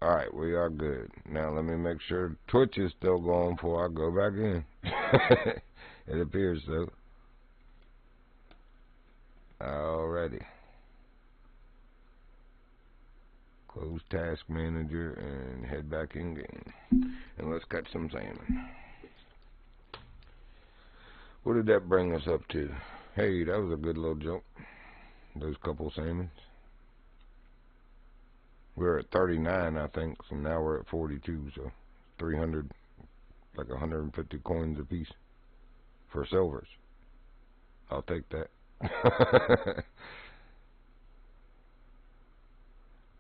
Alright, we are good. Now let me make sure Twitch is still going before I go back in. It appears so. Alrighty. Close Task Manager and head back in game. And let's catch some salmon. What did that bring us up to? Hey, that was a good little jump. Those couple salmons. We're at 39, I think, so now we're at 42, so 300, like 150 coins a piece for silvers. I'll take that.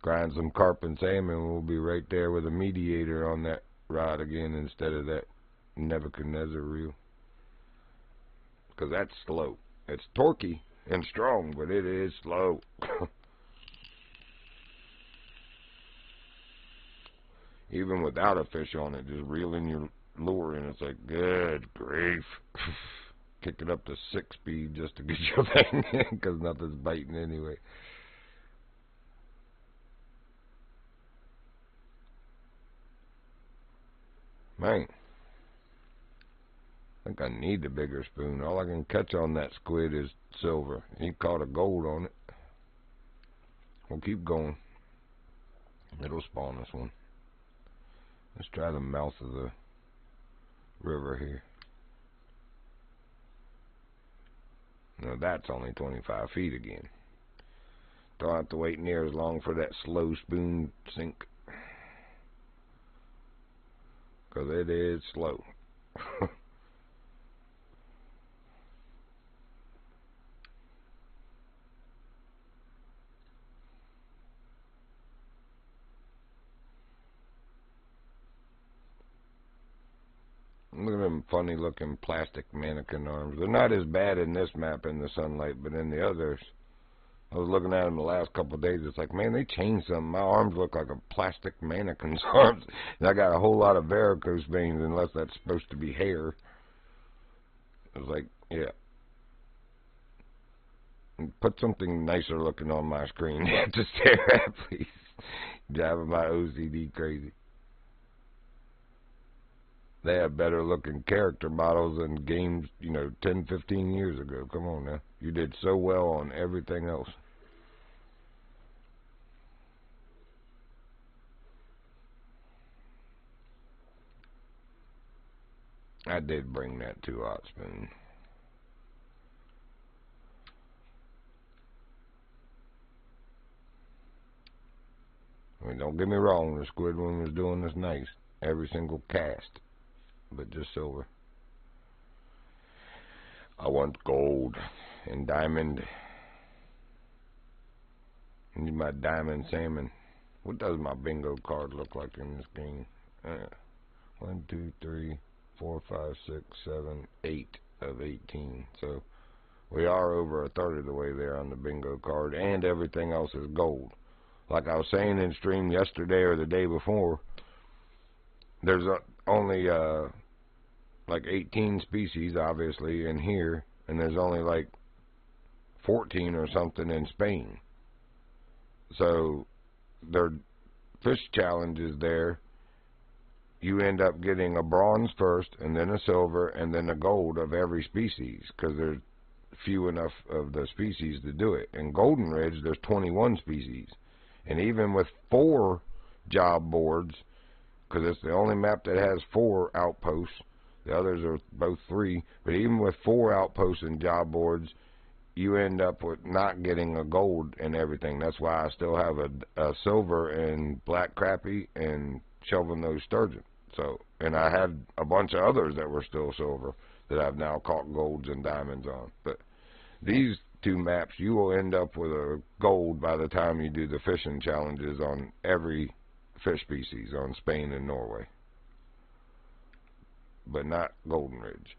Grind some carp and salmon, we'll be right there with a mediator on that rod again instead of that Nebuchadnezzar reel. Because that's slow. It's torquey and strong, but it is slow. Even without a fish on it, just reeling your lure in, it's like, good grief. Kick it up to 6-speed just to get your thing in, because nothing's biting anyway. Man, I think I need the bigger spoon. All I can catch on that squid is silver. He caught a gold on it. We'll keep going. It'll spawn us one. Let's try the mouth of the river here. Now that's only 25 feet again. Don't have to wait near as long for that slow spoon sink. Because it is slow. Look at them funny looking plastic mannequin arms. They're not as bad in this map in the sunlight, but in the others, I was looking at them the last couple of days. It's like, man, they changed something. My arms look like a plastic mannequin's arms. And I got a whole lot of varicose veins, unless that's supposed to be hair. It's like, yeah. Put something nicer looking on my screen to stare at, please. Driving my OCD crazy. They have better looking character models than games, 10, 15 years ago. Come on now. You did so well on everything else. I did bring that 2-aught spoon. I mean, don't get me wrong, the squid one was doing this nice. Every single cast. But just silver. I want gold and diamond. I need my diamond salmon. What does my bingo card look like in this game? 1, 2, 3, 4, 5, 6, 7, 8 of 18. So we are over a third of the way there on the bingo card, and everything else is gold. Like I was saying in stream yesterday or the day before, there's only like 18 species, obviously, in here, and there's only like 14 or something in Spain. So their fish challenges there, you end up getting a bronze first, and then a silver, and then a gold of every species, because there's few enough of the species to do it. In Golden Ridge, there's 21 species, and even with 4 job boards, because it's the only map that has 4 outposts, the others are both 3, but even with 4 outposts and job boards, you end up with not getting a gold and everything. That's why I still have a silver and black crappie and shovel-nosed sturgeon. So, and I had a bunch of others that were still silver that I've now caught golds and diamonds on. But these 2 maps, you will end up with a gold by the time you do the fishing challenges on every fish species on Spain and Norway. But not Golden Ridge.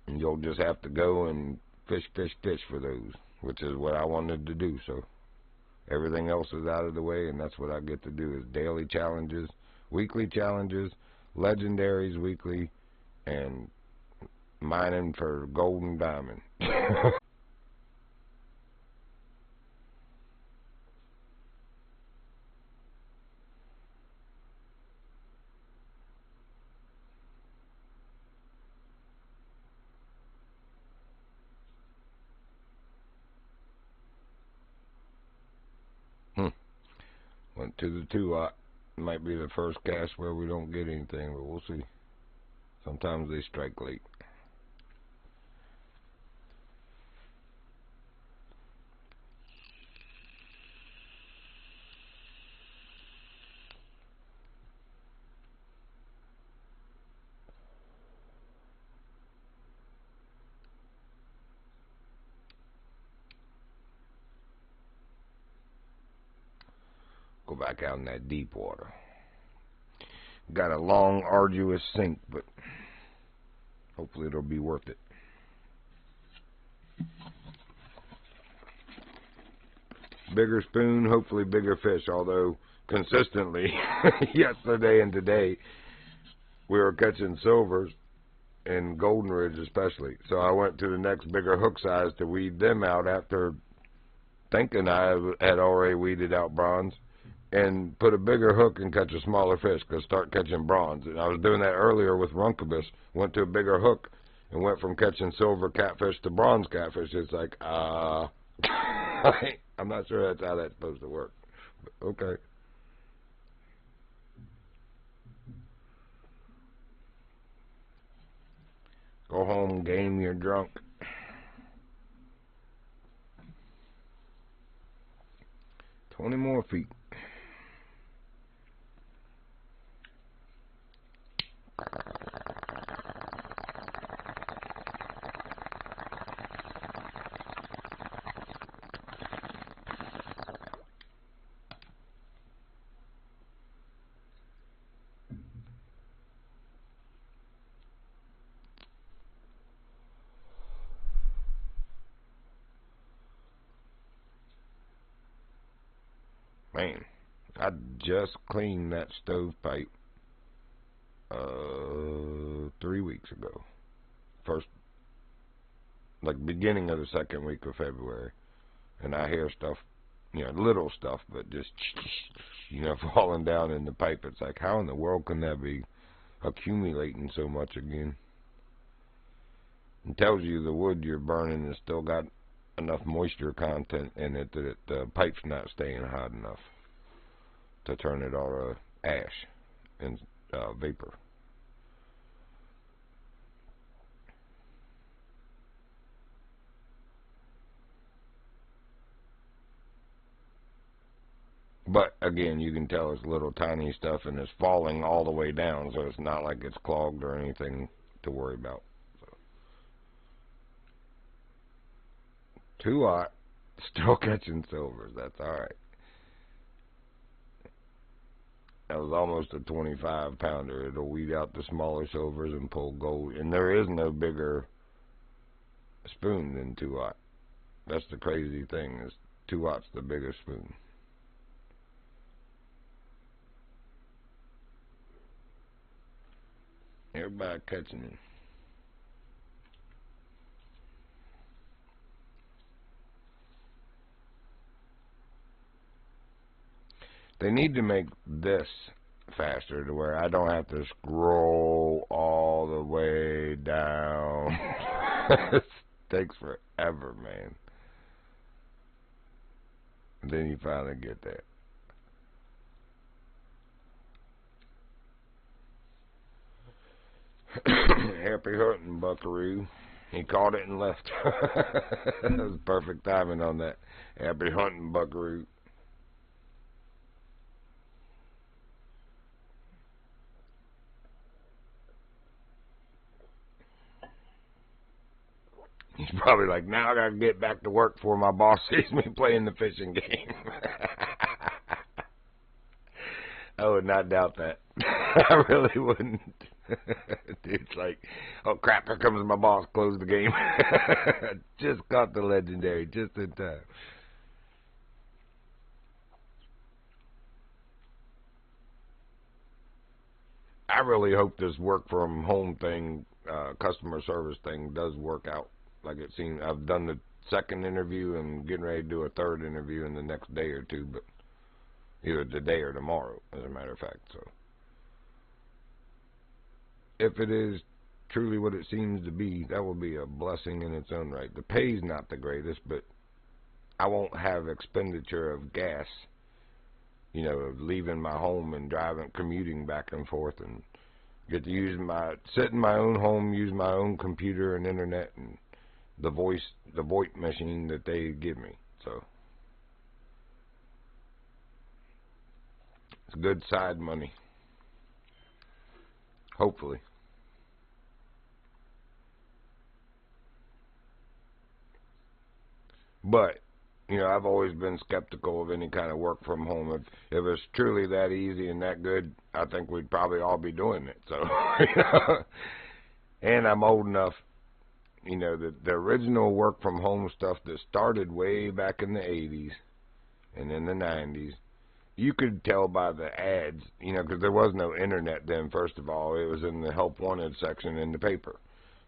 And you'll just have to go and fish for those, which is what I wanted to do. So everything else is out of the way, and that's what I get to do, is daily challenges, weekly challenges, legendaries weekly, and mining for gold and diamond. Went to the 2-aught. Might be the first cast where we don't get anything, but we'll see. Sometimes they strike late. Go back out in that deep water. Got a long, arduous sink, but hopefully it'll be worth it. Bigger spoon, hopefully bigger fish, although consistently yesterday and today we were catching silvers and golden ridge especially. So I went to the next bigger hook size to weed them out after thinking I had already weeded out bronze, and put a bigger hook and catch a smaller fish because start catching bronze. And I was doing that earlier with Runkabis. Went to a bigger hook and went from catching silver catfish to bronze catfish. It's like, I'm not sure that's how that's supposed to work. But okay. Go home, game, you're drunk. $20 more feet. Man, I just cleaned that stovepipe 3 weeks ago. First, like beginning of the second week of February. And I hear stuff, little stuff, but just, falling down in the pipe. It's like, how in the world can that be accumulating so much again? It tells you the wood you're burning has still got enough moisture content in it that the pipe's not staying hot enough to turn it all ash and vapor. But again, you can tell it's little tiny stuff and it's falling all the way down, so it's not like it's clogged or anything to worry about. 2-aught, still catching silvers. That's alright. That was almost a 25-pounder. It'll weed out the smaller silvers and pull gold. And there is no bigger spoon than 2-aught. That's the crazy thing, is 2-aught's the biggest spoon. Everybody catching it. They need to make this faster to where I don't have to scroll all the way down. It takes forever, man. And then you finally get there. Happy hunting, buckaroo. He caught it and left. That was perfect timing on that. Happy hunting, buckaroo. He's probably like, now I gotta get back to work before my boss sees me playing the fishing game. I would not doubt that. I really wouldn't. Dude's like, oh crap, here comes my boss, close the game. Just caught the legendary, just in time. I really hope this work from home thing, customer service thing, does work out. Like it seems, I've done the second interview and getting ready to do a third interview in the next day or two, but either today or tomorrow, as a matter of fact. So if it is truly what it seems to be, that will be a blessing in its own right. The pay's not the greatest, but I won't have expenditure of gas you know, of leaving my home and driving, commuting back and forth, and get to sit in my own home, use my own computer and internet and the VoIP machine that they give me. So it's good side money, hopefully. But, you know, I've always been skeptical of any kind of work from home. If it's truly that easy and that good, I think we'd probably all be doing it. So, you know, and I'm old enough, you know, the original work from home stuff that started way back in the 80s and in the 90s, you could tell by the ads, you know, because there was no internet then, first of all. It was in the help wanted section in the paper.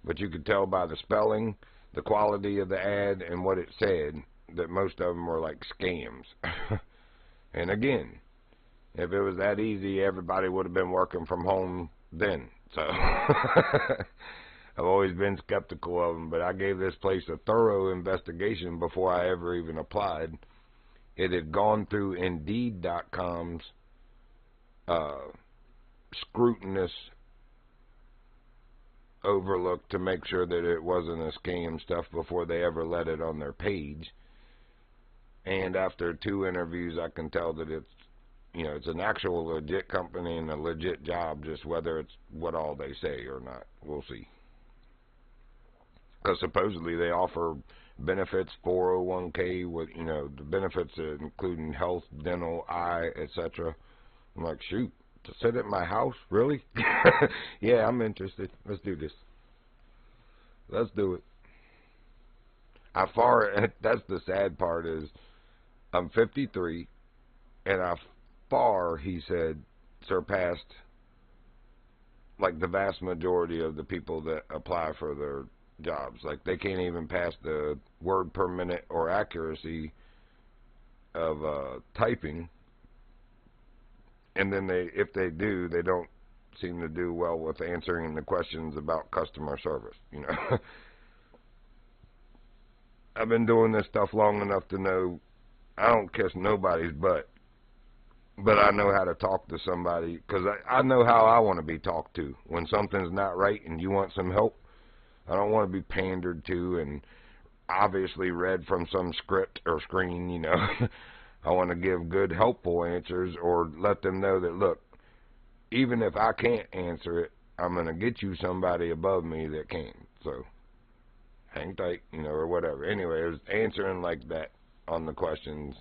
But you could tell by the spelling, the quality of the ad, and what it said, that most of them were like scams. And again, if it was that easy, everybody would have been working from home then. So I've always been skeptical of them, but I gave this place a thorough investigation before I ever even applied. It had gone through Indeed.com's scrutinous overlook to make sure that it wasn't a scam stuff before they ever let it on their page. And after 2 interviews, I can tell that it's, you know, it's an actual legit company and a legit job, just whether it's what all they say or not. We'll see. Because supposedly they offer benefits, 401k, with, you know, the benefits including health, dental, eye, etc. I'm like, shoot, to sit at my house? Really? Yeah, I'm interested. Let's do this. Let's do it. That's the sad part is, I'm 53, and I far, he said, surpassed like the vast majority of the people that apply for their jobs. Like, they can't even pass the word per minute or accuracy of typing. And then if they do, they don't seem to do well with answering the questions about customer service, you know. I've been doing this stuff long enough to know I don't kiss nobody's butt, but I know how to talk to somebody, because I know how I want to be talked to. When something's not right and you want some help, I don't want to be pandered to and obviously read from some script or screen, you know. I want to give good, helpful answers, or let them know that, look, even if I can't answer it, I'm going to get you somebody above me that can. So hang tight, you know, or whatever. Anyway, it was answering like that on the questions,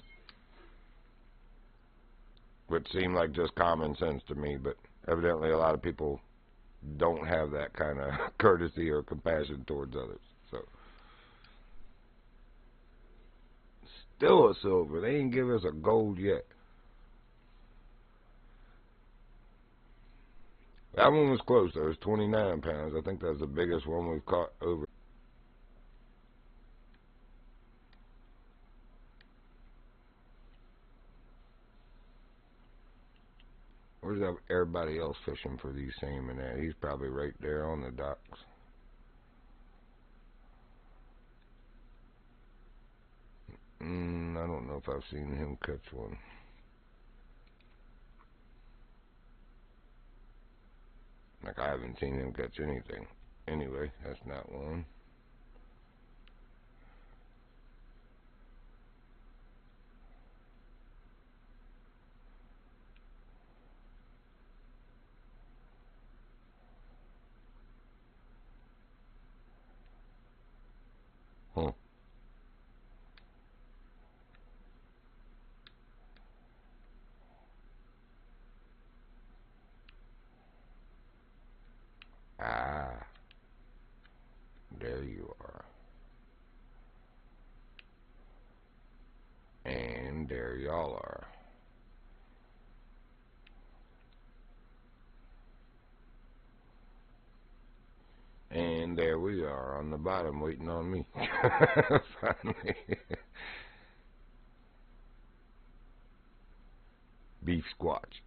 which seemed like just common sense to me, but evidently a lot of people don't have that kind of courtesy or compassion towards others. So, still a silver. They ain't give us a gold yet. That one was close, though. It was 29 pounds. I think that's the biggest one we've caught over. Where's everybody else fishing for these salmon at? He's probably right there on the docks. I don't know if I've seen him catch one. Like, I haven't seen him catch anything. Anyway, that's not one. Huh. Ah, there you are. And there y'all are. And there we are on the bottom waiting on me. Finally. Beef Squatch.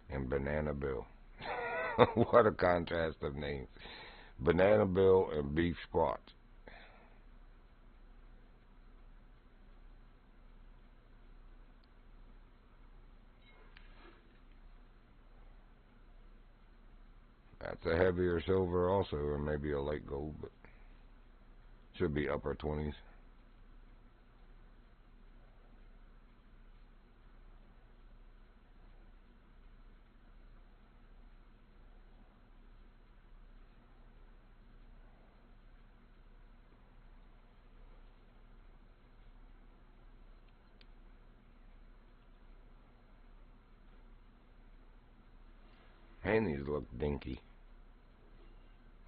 And Banana Bill. What a contrast of names. Banana Bill and Beef Squatch. That's a heavier silver also, or maybe a light gold, but should be upper 20s. And these look dinky.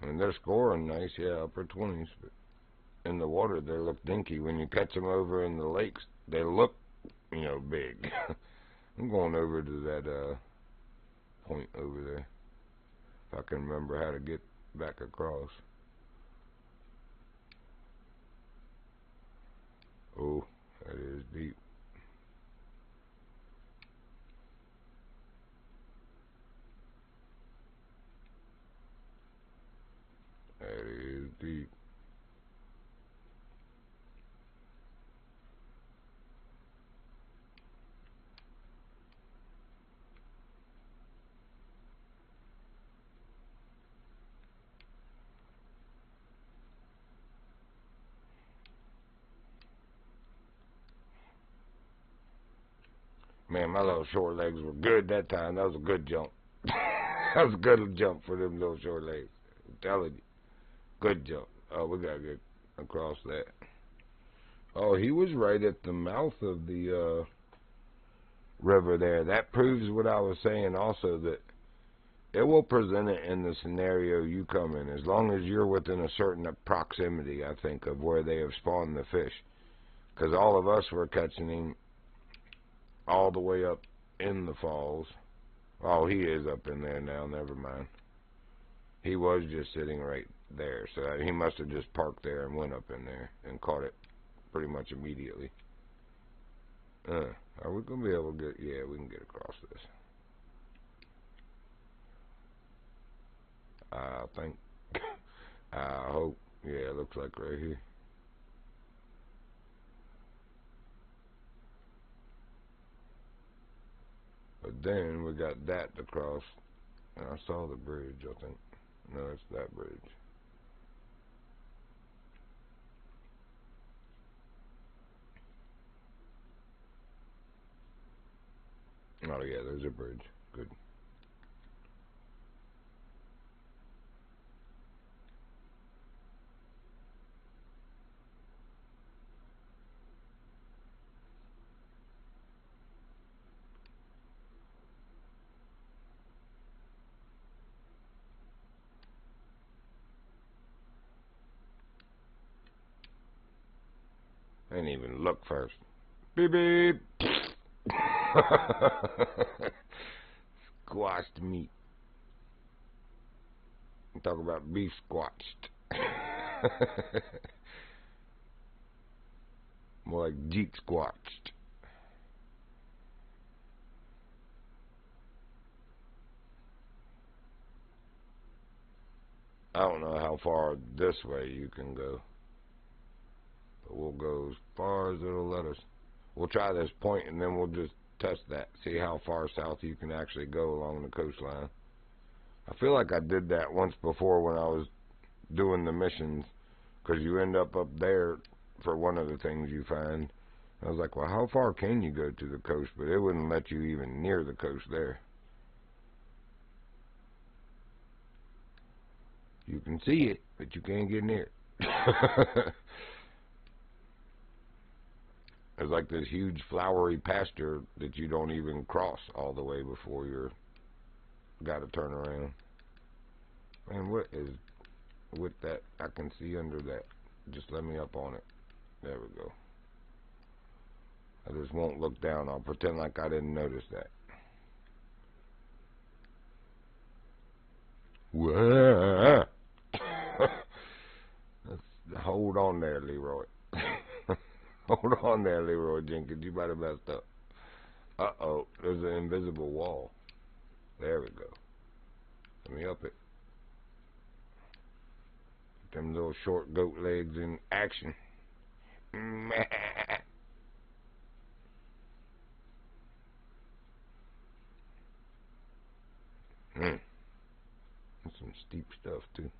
I mean, they're scoring nice, yeah, upper 20s, but in the water they look dinky. When you catch them over in the lakes, they look, you know, big. I'm going over to that point over there, if I can remember how to get back across. Oh, that is deep. That is deep. Man, my little short legs were good that time. That was a good jump. That was a good jump for them little short legs. I'm telling you. Good jump. Oh, we gotta get across that. Oh, he was right at the mouth of the river there. That proves what I was saying also, that it will present it in the scenario you come in, as long as you're within a certain proximity, I think, of where they have spawned the fish. Because all of us were catching him all the way up in the falls. Oh, he is up in there now, never mind. He was just sitting right there, so he must have just parked there and went up in there and caught it pretty much immediately. Are we going to be able to get... Yeah, we can get across this. I think. I hope. Yeah, it looks like right here. But then we got that to cross. And I saw the bridge, I think. No, it's that bridge. Oh, yeah, there's a bridge. Good. I didn't even look first. Beep, beep. Squashed meat. Talk about beef squashed. More like Jeep squashed. I don't know how far this way you can go, but we'll go as far as it'll let us. We'll try this point and then we'll just test that, see how far south you can actually go along the coastline. I feel like I did that once before when I was doing the missions, because you end up there for one of the things you find. I was like, well, how far can you go to the coast? But it wouldn't let you even near the coast there. You can see it, but you can't get near it. It's like this huge flowery pasture that you don't even cross all the way before you're got to turn around. And what is with that? I can see under that. Just let me up on it. There we go. I just won't look down. I'll pretend like I didn't notice that. Whoa. Hold on there, Leroy. Hold on there, Leroy Jenkins. You might have messed up. Uh-oh. There's an invisible wall. There we go. Let me up it. Them little short goat legs in action. Let's some steep stuff too.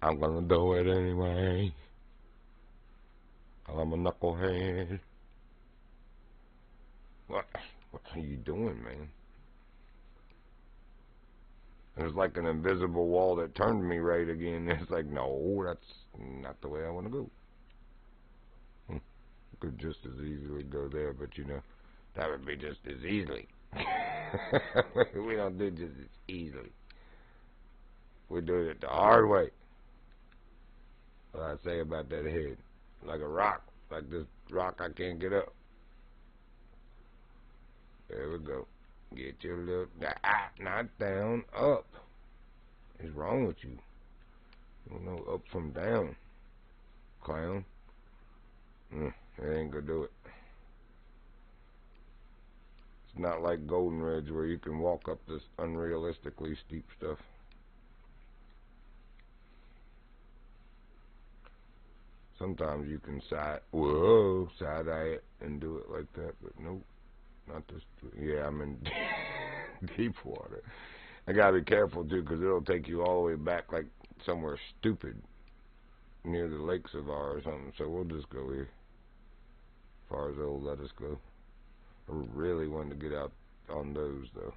I'm gonna do it anyway. I'm a knucklehead. What are you doing, man? There's like an invisible wall that turned me right again. It's like, no, that's not the way I want to go. Could just as easily go there, but you know, that would be just as easily. We don't do just as easily. We do it the hard way. What I say about that head, like a rock, like this rock I can't get up. There we go. Get your little, not down, up. What's wrong with you? You don't know up from down, clown. That ain't gonna do it. It's not like Golden Ridge where you can walk up this unrealistically steep stuff. Sometimes you can side-eye it and do it like that, but nope, not this. Yeah, I'm in deep water. I gotta be careful too, because it'll take you all the way back like somewhere stupid near the lakes of ours or something. So we'll just go here, as far as it'll let us go. I really wanted to get out on those though.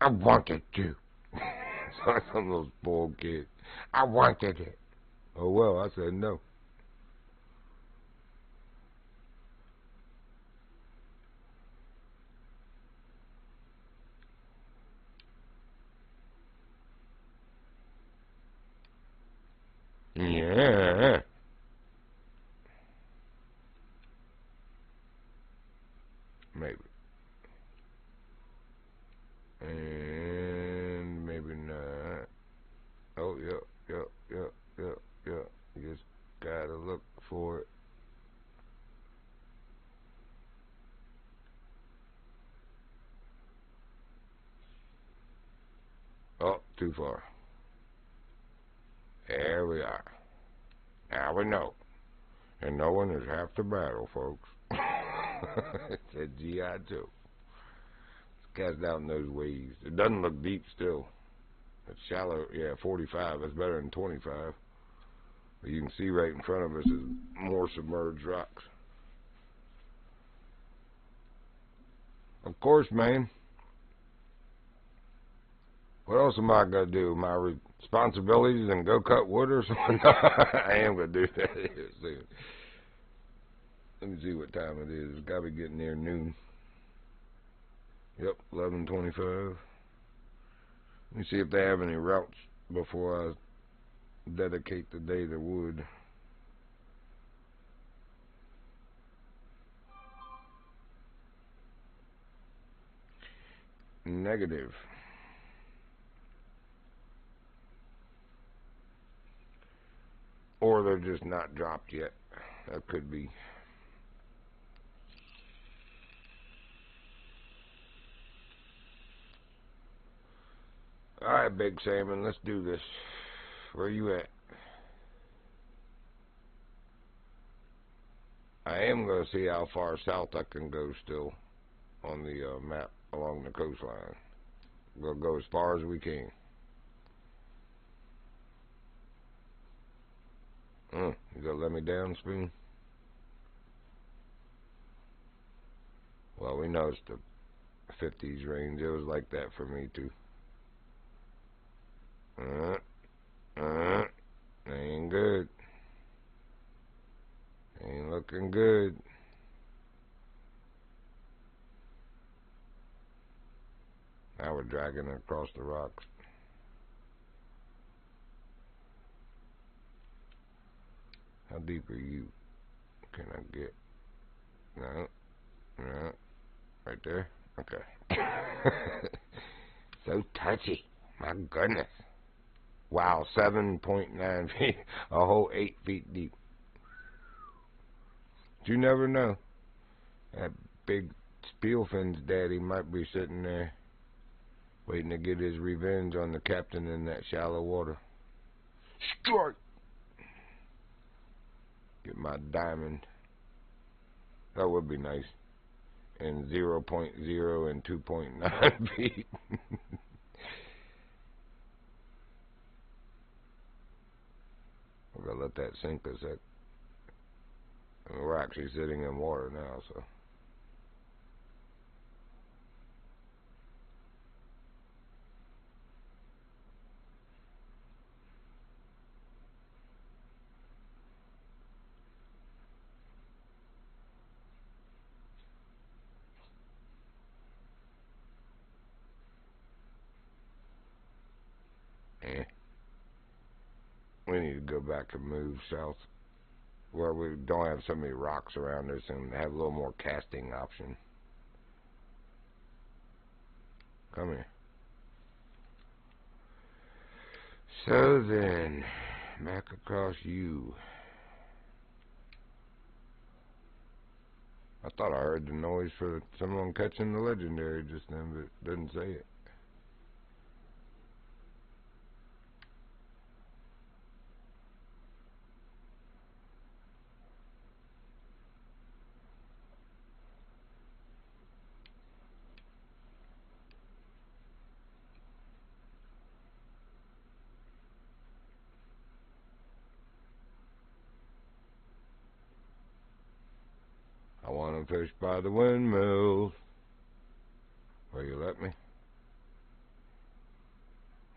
I wanted to. Some of those spoiled kids. I wanted it. Oh well, I said no. Yeah. Maybe. And maybe not. Oh, yep. You just gotta look for it. Oh, too far. There we are. Now we know. And knowing is half the battle, folks. It said G.I. Joe. Let's cast down those waves. It doesn't look deep still. It's shallow. Yeah, 45. It's better than 25. But you can see right in front of us is more submerged rocks. Of course, man. What else am I going to do? My responsibilities and go cut wood or something? I am going to do that here soon. Let me see what time it is. It's got to be getting near noon. Yep, 11:25. Let me see if they have any routes before I dedicate the day to wood. Negative. Or they're just not dropped yet. That could be. Alright, Big Salmon, let's do this. Where you at? I am going to see how far south I can go still on the map along the coastline. We'll go as far as we can. You gonna let me down, Spoon? Well, we know it's the 50s range. It was like that for me too. Ain't good. Ain't looking good. Now we're dragging it across the rocks. How deep are you? Can I get? No. Right there? Okay. So touchy. My goodness. Wow, 7.9 feet. A whole 8 feet deep. But you never know. That big Spielfin's daddy might be sitting there waiting to get his revenge on the captain in that shallow water. Strike! Get my diamond. That would be nice. and 0.0 and 2.9 feet. We're going to let that sink a sec. I mean, we're actually sitting in water now, so. Eh. We need to go back and move south where we don't have so many rocks around us and have a little more casting option. Come here. So then, back across you. I thought I heard the noise for someone catching the legendary just then, but it doesn't say it. I want to fish by the windmills. Will you let me?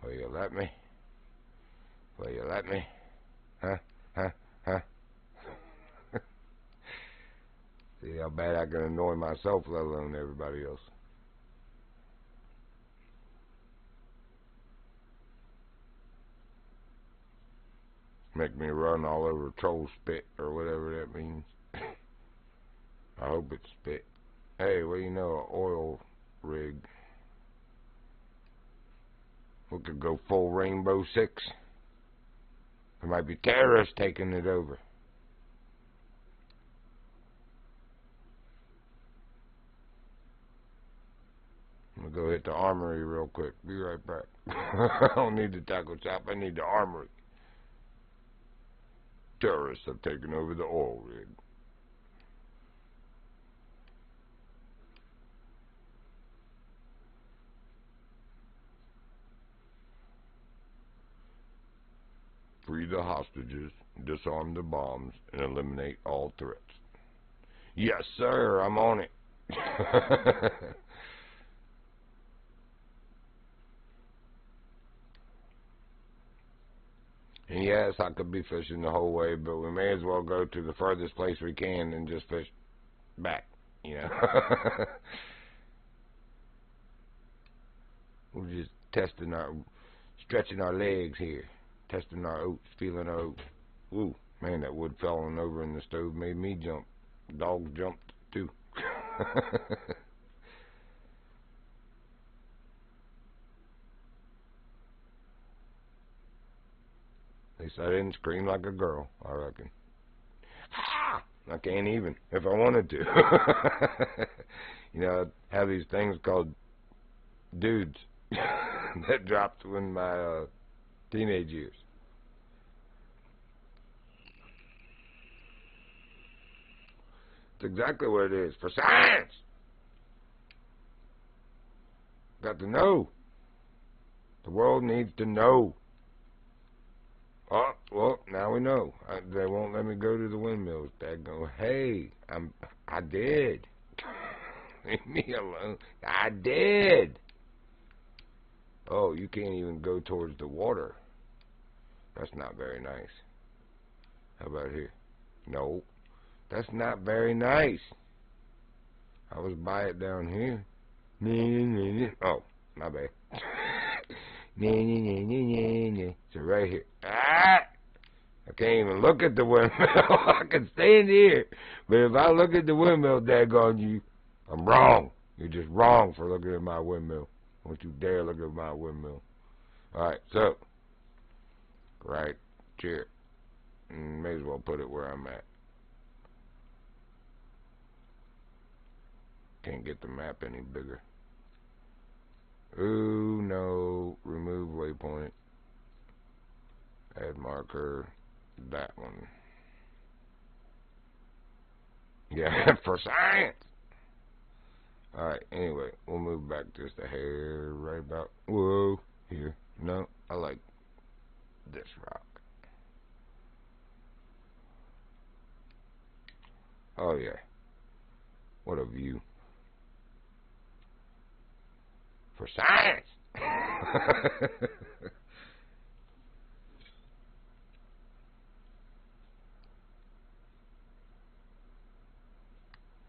Will you let me? Will you let me? Huh? Huh? Huh? See how bad I can annoy myself, let alone everybody else. Make me run all over troll spit or whatever that means. I hope it's spit. Hey, well, you know, an oil rig. We could go full Rainbow Six. There might be terrorists taking it over. I'm gonna go hit the armory real quick. Be right back. I don't need the tackle shop. I need the armory. Terrorists have taken over the oil rig. Free the hostages, disarm the bombs, and eliminate all threats. Yes, sir, I'm on it. And yes, I could be fishing the whole way, but we may as well go to the furthest place we can and just fish back, you know. We're just stretching our legs here, testing our oats, feeling our oats. Ooh, man, that wood falling over in the stove made me jump. The dog jumped too. At least I didn't scream like a girl, I reckon. Ah! I can't even, if I wanted to. You know, I have these things called dudes that dropped in my teenage years. It's exactly what it is. For science! Got to know. The world needs to know. Oh, well, now we know. They won't let me go to the windmills. They go, hey, I did. Leave me alone. I did. Oh, you can't even go towards the water. That's not very nice. How about here? No, that's not very nice. I was by it down here. Oh, my bad. So right here. Ah! I can't even look at the windmill. I can stand here. But if I look at the windmill, daggone you, I'm wrong. You're just wrong for looking at my windmill. Don't you dare look at my windmill. Alright, so, right here. May as well put it where I'm at. Can't get the map any bigger. Ooh, no. Remove waypoint. Add marker. That one. Yeah, for science. Alright, anyway, we'll move back just a hair right about, whoa, here. No, I like this rock. Oh yeah, what a view. For science!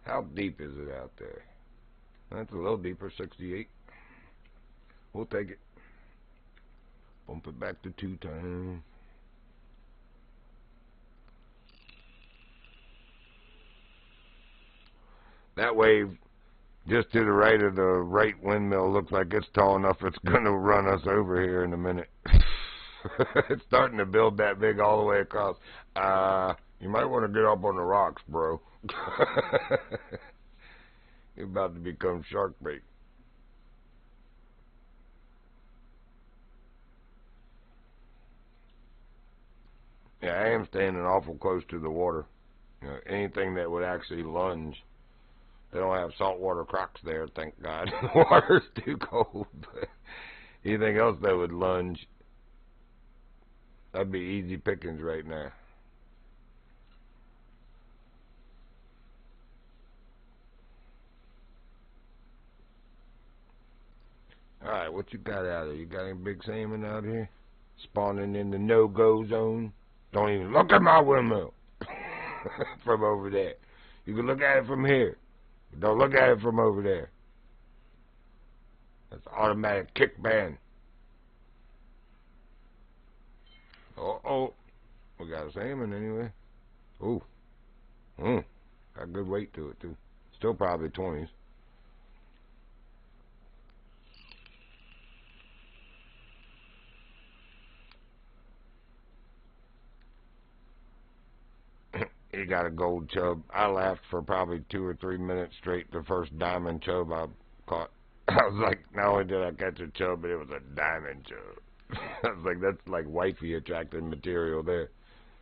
How deep is it out there? That's a little deeper, 68. We'll take it. Bump it back to 2 times. That wave just to the right of the right windmill looks like it's tall enough it's going to run us over here in a minute. It's starting to build that big all the way across. You might want to get up on the rocks, bro. You're about to become shark bait. Yeah, I am standing awful close to the water. You know, anything that would actually lunge. They don't have saltwater crocs there, thank God. The water's too cold. But anything else that would lunge, that'd be easy pickings right now. Alright, what you got out there? You got any big salmon out here? Spawning in the no-go zone? Don't even look at my windmill from over there. You can look at it from here. But don't look at it from over there. That's automatic kick ban. Oh. We got a salmon anyway. Ooh. Got good weight to it, too. Still probably 20s. He got a gold chub. I laughed for probably 2 or 3 minutes straight. The first diamond chub I caught. I was like, not only did I catch a chub, but it was a diamond chub. I was like, that's like wifey attracting material there.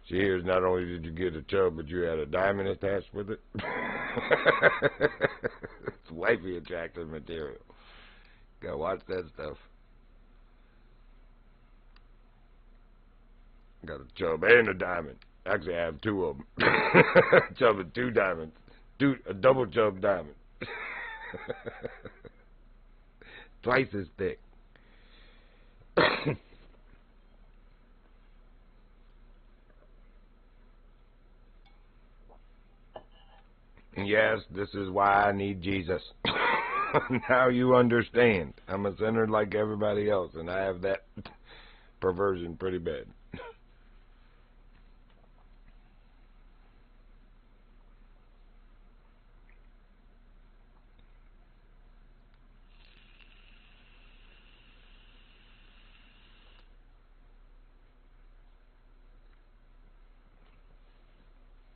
She hears not only did you get a chub, but you had a diamond attached with it. It's wifey attracting material. Gotta watch that stuff. Got a chub and a diamond. Actually, I have 2 of them. Chub and 2 diamonds. A double chub diamond. Twice as thick. Yes, this is why I need Jesus. Now you understand. I'm a sinner like everybody else, and I have that perversion pretty bad.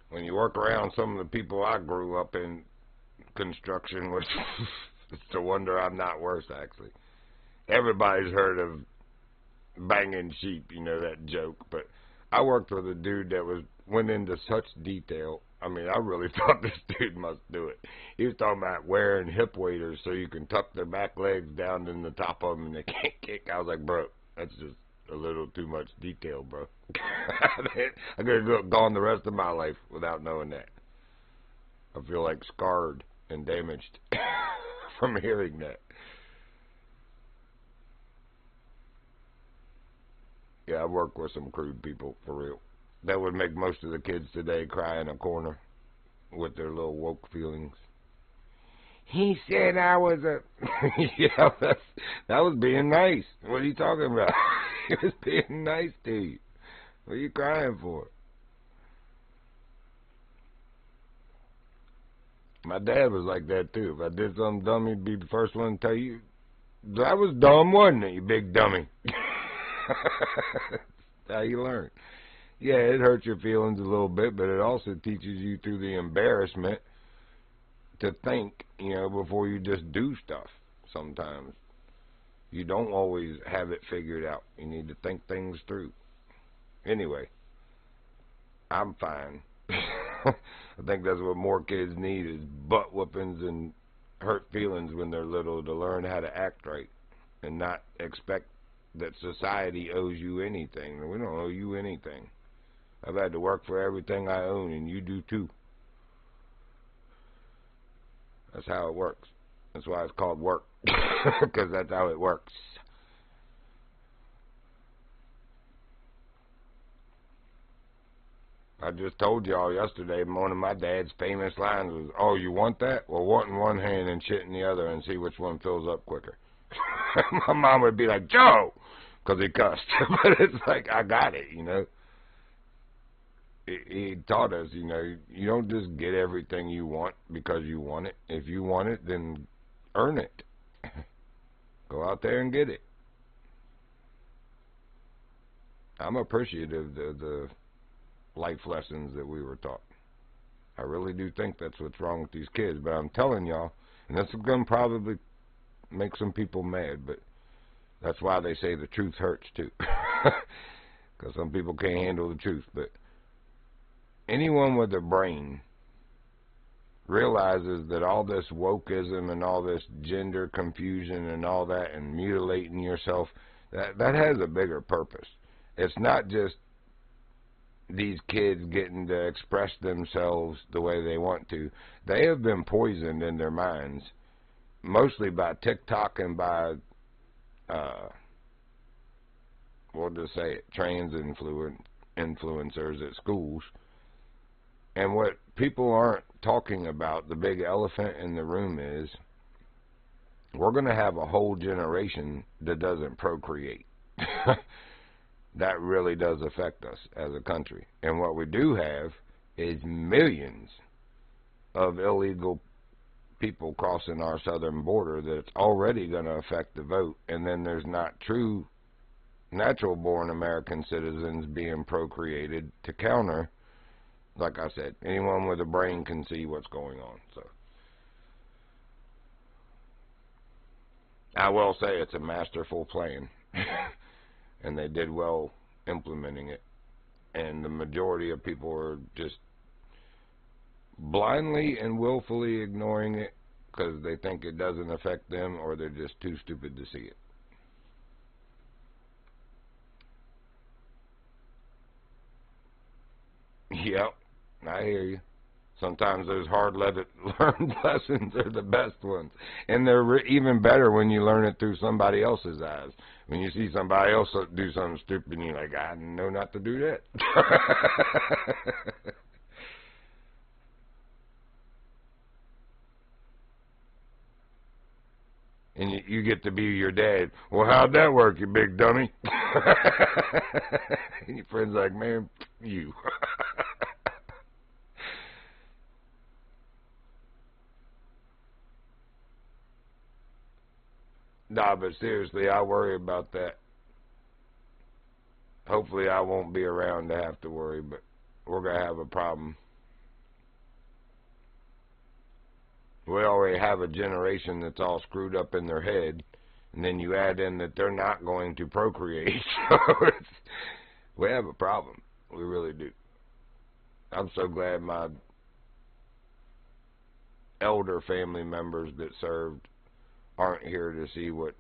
When you work around some of the people I grew up in construction, which it's a wonder I'm not worse, actually. Everybody's heard of banging sheep, you know that joke, but I worked with a dude that went into such detail. I mean, I really thought this dude must do it. He was talking about wearing hip waders so you can tuck their back legs down in the top of them and they can't kick. I was like, bro, that's just a little too much detail, bro. I could have gone the rest of my life without knowing that. I feel like scarred and damaged from hearing that. Yeah, I work with some crude people, for real. That would make most of the kids today cry in a corner with their little woke feelings. He said I was a... Yeah, that was being nice. What are you talking about? He was being nice to you. What are you crying for? My dad was like that, too. If I did something dumb, he'd be the first one to tell you, that was dumb, wasn't it, you big dummy? That's how you learn. Yeah, it hurts your feelings a little bit, but it also teaches you through the embarrassment to think, you know, before you just do stuff. Sometimes you don't always have it figured out. You need to think things through. Anyway, I'm fine. I think that's what more kids need is butt whoopings and hurt feelings when they're little to learn how to act right and not expect that society owes you anything. We don't owe you anything. I've had to work for everything I own, and you do too. That's how it works. That's why it's called work, because that's how it works. I just told y'all yesterday, one of my dad's famous lines was, "Oh, you want that? Well, want in one hand and shit in the other and see which one fills up quicker." My mom would be like, "Joe," because he cussed. But it's like, I got it, you know. He taught us, you know, you don't just get everything you want because you want it. If you want it, then earn it. Go out there and get it. I'm appreciative of the life lessons that we were taught. I really do think that's what's wrong with these kids. But I'm telling y'all, and this is going to probably make some people mad, but that's why they say the truth hurts too. Because some people can't handle the truth. But anyone with a brain realizes that all this wokeism and all this gender confusion and all that and mutilating yourself, that has a bigger purpose. It's not just these kids getting to express themselves the way they want to. They have been poisoned in their minds, mostly by TikTok and by, we'll just say it, trans influencers at schools. And what people aren't talking about, the big elephant in the room, is we're going to have a whole generation that doesn't procreate. That really does affect us as a country. And what we do have is millions of illegal people crossing our southern border that's already going to affect the vote. And then there's not true natural-born American citizens being procreated to counter. Like I said, anyone with a brain can see what's going on. So I will say it's a masterful plan. And they did well implementing it. And the majority of people are just blindly and willfully ignoring it because they think it doesn't affect them, or they're just too stupid to see it. Yep, I hear you. Sometimes those hard-learned lessons are the best ones. And they're even better when you learn it through somebody else's eyes. When you see somebody else do something stupid, and you're like, I know not to do that. And you get to be your dad. Well, how'd that work, you big dummy? And your friend's like, man, you. Nah, but seriously, I worry about that. Hopefully I won't be around to have to worry, but we're going to have a problem. We already have a generation that's all screwed up in their head, and then you add in that they're not going to procreate. So we have a problem. We really do. I'm so glad my elder family members that served aren't here to see what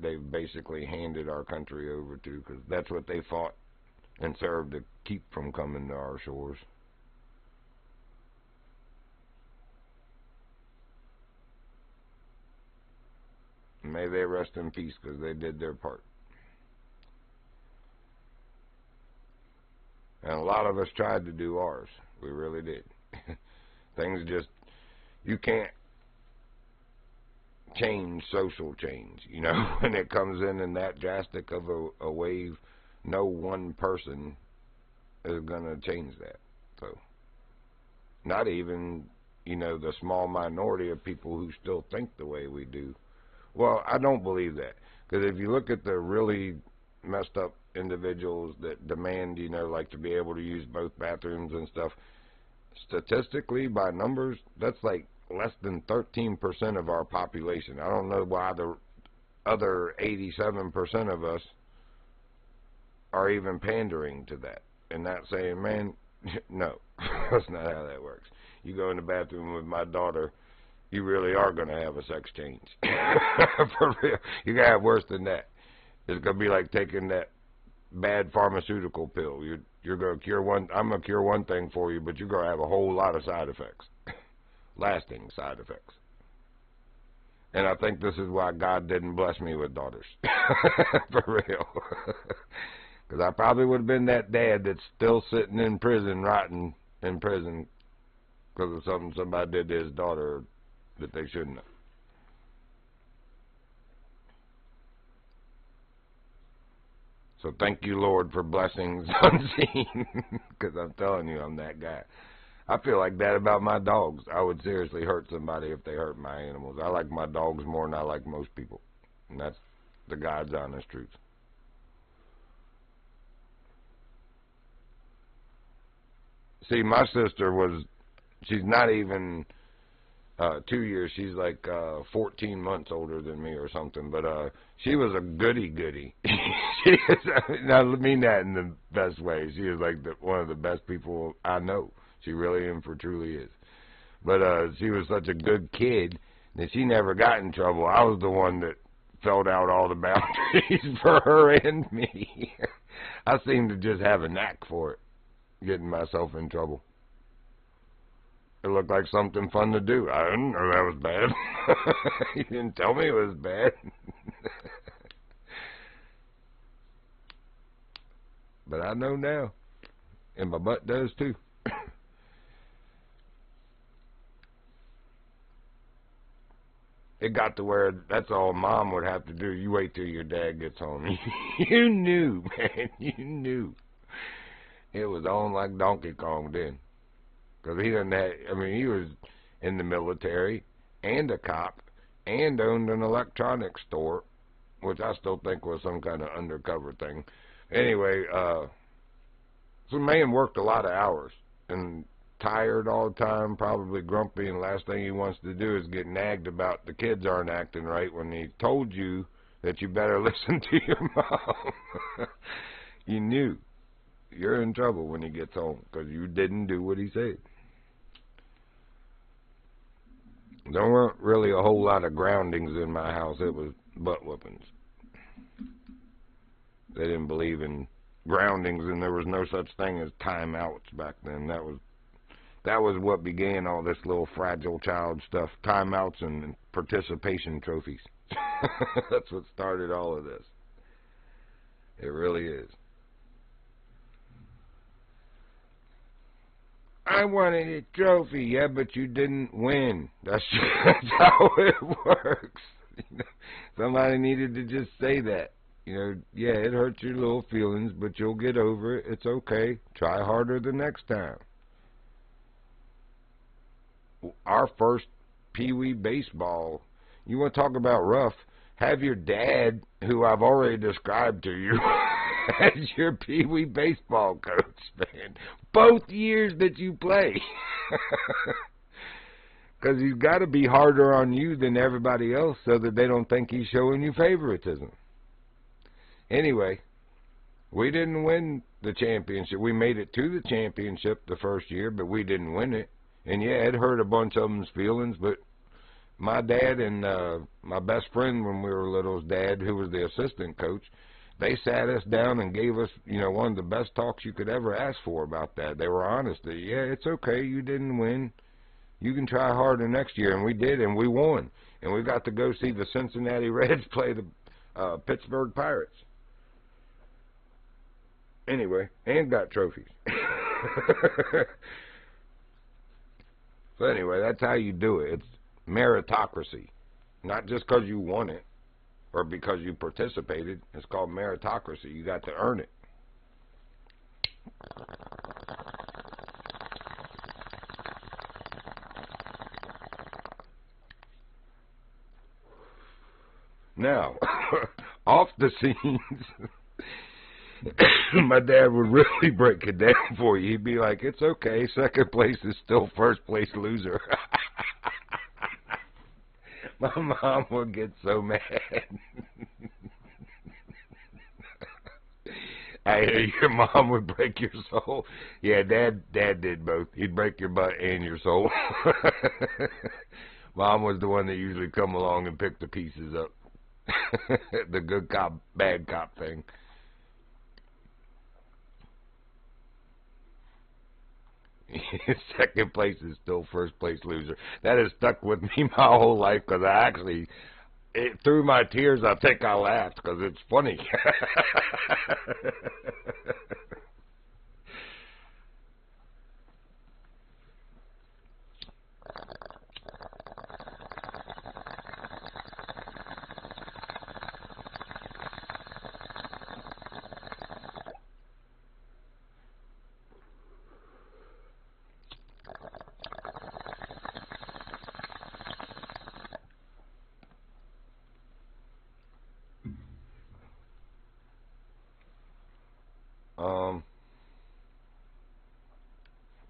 they've basically handed our country over to, because that's what they fought and served to keep from coming to our shores. May they rest in peace, because they did their part. And a lot of us tried to do ours. We really did. Things just, you can't change social change, you know. When it comes in that drastic of a wave, no one person is going to change that. So not even, you know, the small minority of people who still think the way we do. Well, I don't believe that, because if you look at the really messed up individuals that demand, you know, like to be able to use both bathrooms and stuff, statistically, by numbers, that's like less than 13% of our population. I don't know why the other 87% of us are even pandering to that and not saying, man, no, that's not how that works. You go in the bathroom with my daughter, you really are going to have a sex change. For real. You got to have worse than that. It's going to be like taking that bad pharmaceutical pill. You're going to cure one. I'm going to cure one thing for you, but you're going to have a whole lot of side effects. Lasting side effects. And I think this is why God didn't bless me with daughters. For real. Because I probably would have been that dad that's still sitting in prison, rotting in prison, because of something somebody did to his daughter that they shouldn't have. So thank you, Lord, for blessings unseen. Because I'm telling you, I'm that guy. I feel like that about my dogs. I would seriously hurt somebody if they hurt my animals. I like my dogs more than I like most people. And that's the God's honest truth. See, my sister she's not even 2 years. She's like 14 months older than me or something. But she was a goody-goody. I mean that in the best way. She is like one of the best people I know. She really and for truly is. But she was such a good kid that she never got in trouble. I was the one that filled out all the boundaries for her and me. I seemed to just have a knack for it, getting myself in trouble. It looked like something fun to do. I didn't know that was bad. You didn't tell me it was bad. But I know now. And my butt does too. It got to where that's all Mom would have to do. You wait till your dad gets home. You knew, man. You knew. It was on like Donkey Kong then. Because he didn't have, I mean, he was in the military and a cop and owned an electronics store, which I still think was some kind of undercover thing. Anyway, so man worked a lot of hours and tired all the time, probably grumpy, and the last thing he wants to do is get nagged about the kids aren't acting right when he told you that you better listen to your mom. You knew you're in trouble when he gets home because you didn't do what he said. There weren't really a whole lot of groundings in my house. It was butt whoopings. They didn't believe in groundings, and there was no such thing as timeouts back then. That was what began all this little fragile child stuff. Timeouts and participation trophies. That's what started all of this. It really is. I wanted a trophy. Yeah, but you didn't win. That's how it works. You know, somebody needed to just say that. You know, yeah, it hurts your little feelings, but you'll get over it. It's okay. Try harder the next time. Our first Pee-wee baseball, you want to talk about rough, have your dad, who I've already described to you, as your Pee-wee baseball coach, man. Both years that you play. Because he's got to be harder on you than everybody else so that they don't think he's showing you favoritism. Anyway, we didn't win the championship. We made it to the championship the first year, but we didn't win it. And yeah, it hurt a bunch of them's feelings, but my dad and my best friend when we were little's dad, who was the assistant coach, they sat us down and gave us, you know, one of the best talks you could ever ask for about that. They were honest. Yeah, it's okay. You didn't win. You can try harder next year. And we did, and we won. And we got to go see the Cincinnati Reds play the Pittsburgh Pirates. Anyway, and got trophies. So anyway, that's how you do it. It's meritocracy. Not just because you won it or because you participated. It's called meritocracy. You got to earn it. Now, off the scenes, my dad would really break it down for you. He'd be like, it's okay, second place is still first place loser. My mom would get so mad. I hear your mom would break your soul. Yeah, Dad did both. He'd break your butt and your soul. Mom was the one that usually come along and pick the pieces up. The good cop, bad cop thing. Second place is still first place loser. That has stuck with me my whole life because I actually, through my tears, I think I laughed because it's funny. um,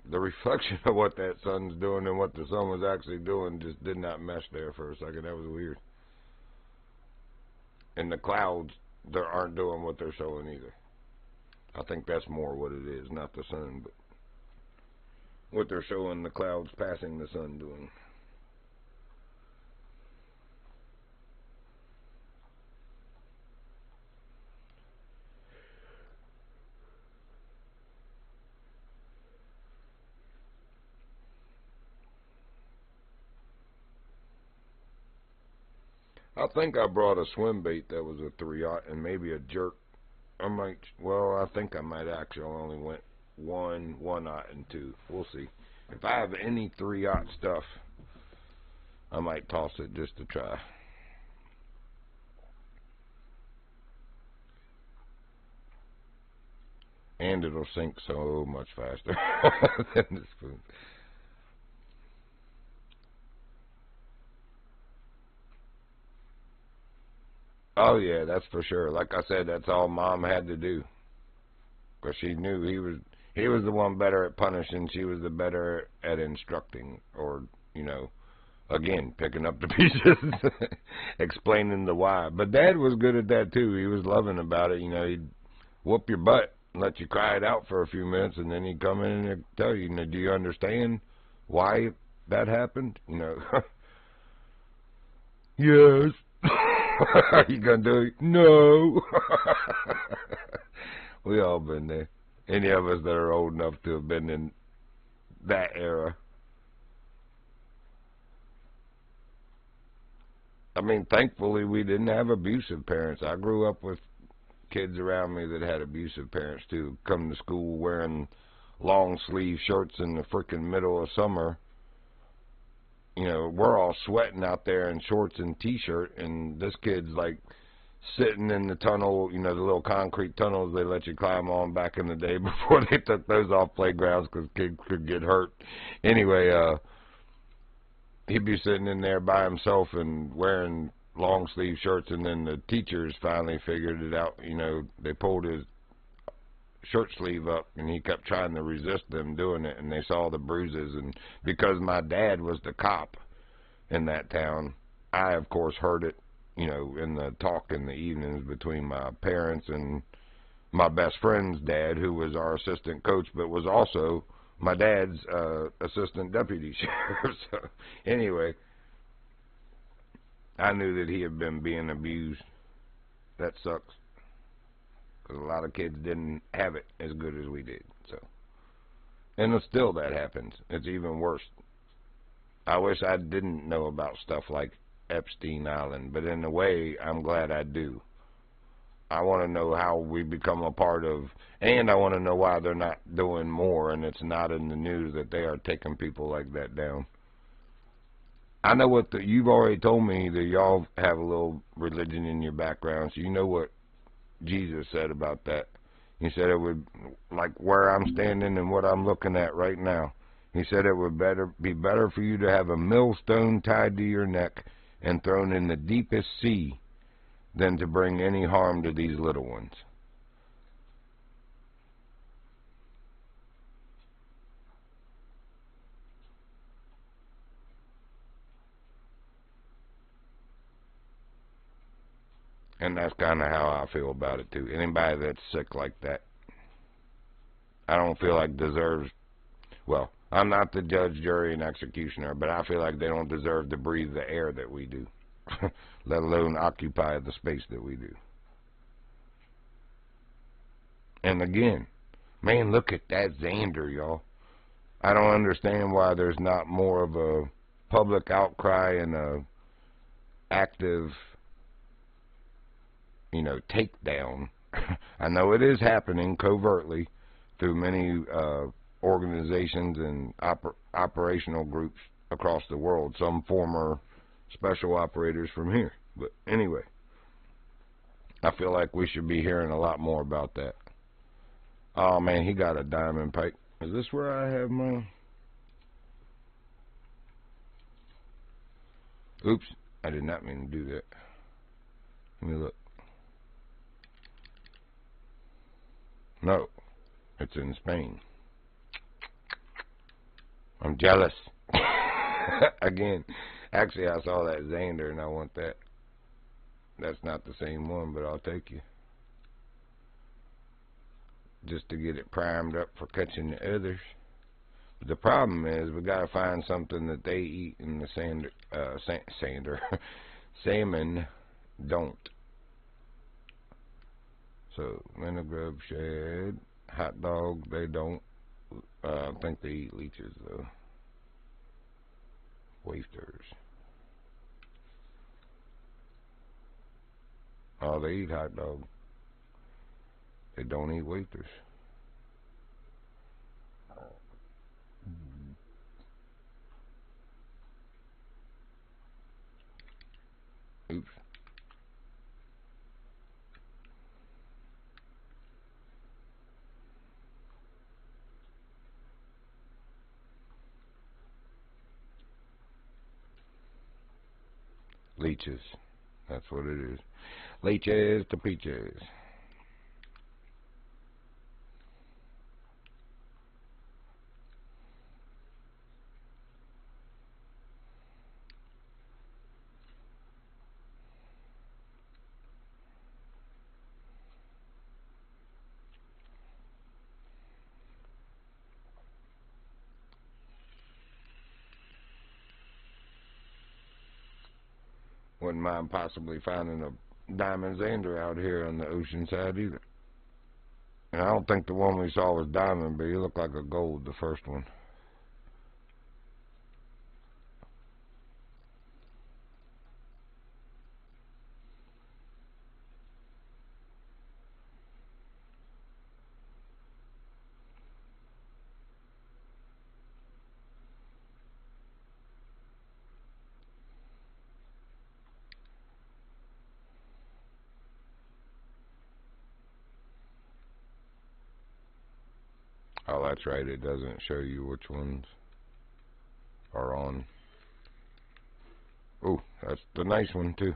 the reflection of what that sun's doing and what the sun was actually doing just did not mesh there for a second. That was weird. And the clouds, they aren't doing what they're showing either. I think that's more what it is, not the sun, but what they're showing the clouds passing the sun doing. I think I brought a swim bait that was a 3/0 and maybe a jerk. I think I might actually only went 1/0 and 2. We'll see. If I have any 3/0 stuff, I might toss it just to try. And it'll sink so much faster than the spoon. Oh yeah, that's for sure. Like I said, that's all Mom had to do, because she knew he was the one better at punishing. She was the better at instructing, or again picking up the pieces, explaining the why. But Dad was good at that too. He was loving about it. He'd whoop your butt, let you cry it out for a few minutes, and then he'd come in and tell you, do you understand why that happened? Yes. Are you gonna do it? No. We all been there. Any of us that are old enough to have been in that era. I mean, thankfully we didn't have abusive parents. I grew up with kids around me that had abusive parents too. Come to school wearing long sleeve shirts in the freaking middle of summer. We're all sweating out there in shorts and t-shirt, and this kid's like sitting in the tunnel, the little concrete tunnels they let you climb on back in the day before they took those off playgrounds because kids could get hurt. Anyway, he'd be sitting in there by himself and wearing long sleeve shirts, and then the teachers finally figured it out. They pulled his shirt sleeve up, and he kept trying to resist them doing it, and they saw the bruises. And because my dad was the cop in that town, I of course heard it, in the talk in the evenings between my parents and my best friend's dad, who was our assistant coach, but was also my dad's assistant deputy sheriff. So anyway, I knew that he had been being abused. That sucks, because a lot of kids didn't have it as good as we did. So, and still that happens. It's even worse. I wish I didn't know about stuff like Epstein Island, but in a way, I'm glad I do. I want to know how we become a part of, and I want to know why they're not doing more, and it's not in the news that they are taking people like that down. I know you've already told me that y'all have a little religion in your background, so you know what Jesus said about that. He said it would, like where I'm standing and what I'm looking at right now, he said it would be better for you to have a millstone tied to your neck and thrown in the deepest sea than to bring any harm to these little ones. And that's kind of how I feel about it too. Anybody that's sick like that, I don't feel like deserves, well, I'm not the judge, jury, and executioner, but I feel like they don't deserve to breathe the air that we do, let alone occupy the space that we do. And again, man, look at that Xander, y'all. I don't understand why there's not more of a public outcry and a active, takedown. I know it is happening covertly through many organizations and operational groups across the world, some former special operators from here. But anyway, I feel like we should be hearing a lot more about that. Oh man, he got a diamond pike. Is this where I have my... Oops, I did not mean to do that. Let me look. No, it's in Spain. I'm jealous. Again, actually I saw that Xander and I want that. That's not the same one, but I'll take you. Just to get it primed up for catching the others. But the problem is we gotta find something that they eat and the salmon don't. So vinegar, shad, hot dog, they don't. I think they eat leeches though. Wafers. Oh, they eat hot dog. They don't eat wafers. Oops. Leeches. That's what it is. Leeches to peaches. Wouldn't mind possibly finding a diamond Xander out here on the ocean side either. And I don't think the one we saw was diamond, but he looked like a gold, the first one. Oh, that's right. It doesn't show you which ones are on. Oh, that's the nice one, too.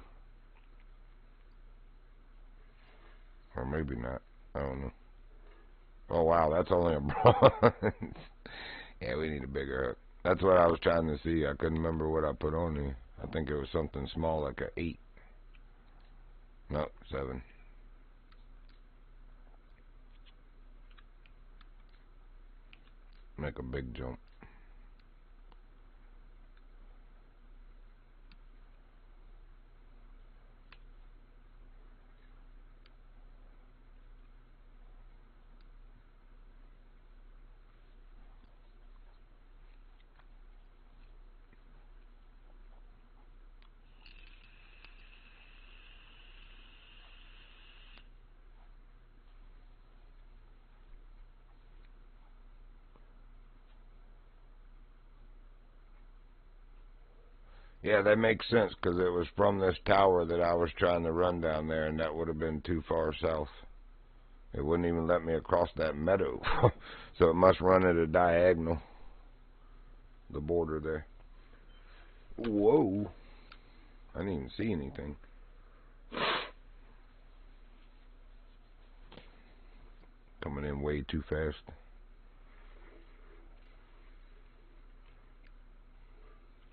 Or maybe not. I don't know. Oh, wow. That's only a bronze. Yeah, we need a bigger hook. That's what I was trying to see. I couldn't remember what I put on here. I think it was something small, like a 8. No, 7. Make a big jump. Yeah, that makes sense, because it was from this tower that I was trying to run down there, and that would have been too far south. It wouldn't even let me across that meadow. So it must run at a diagonal, the border there. Whoa. I didn't even see anything. Coming in way too fast.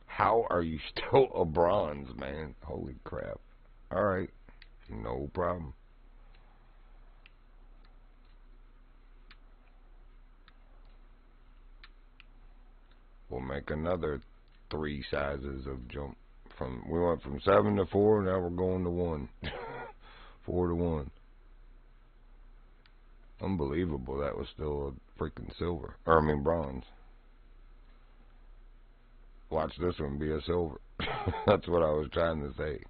How are you still a bronze, man? Holy crap. Alright. No problem. will make another 3 sizes of jump. We went from 7 to 4, now we're going to 1. 4 to 1. Unbelievable that was still a freaking silver. Or, I mean, bronze. Watch this one be a silver. That's what I was trying to say.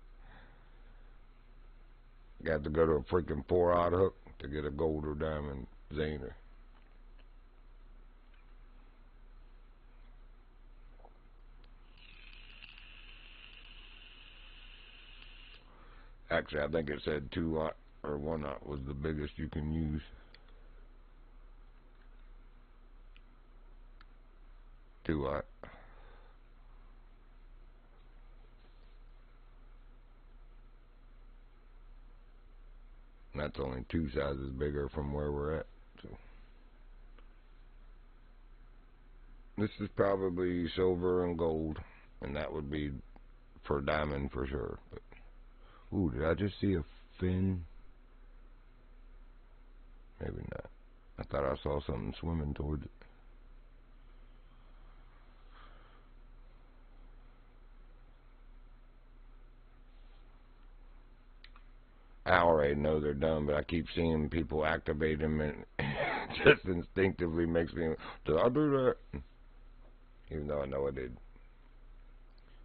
Got to go to a freaking 4-odd hook to get a gold or diamond Zaner. Actually, I think it said 2-odd or 1-odd was the biggest you can use. Two-odd. That's only 2 sizes bigger from where we're at. So this is probably silver and gold, and that would be for diamond for sure. But, ooh, did I just see a fin? Maybe not. I thought I saw something swimming towards it. I already know they're done, but I keep seeing people activate them, and just instinctively makes me, did I do that? Even though I know I did.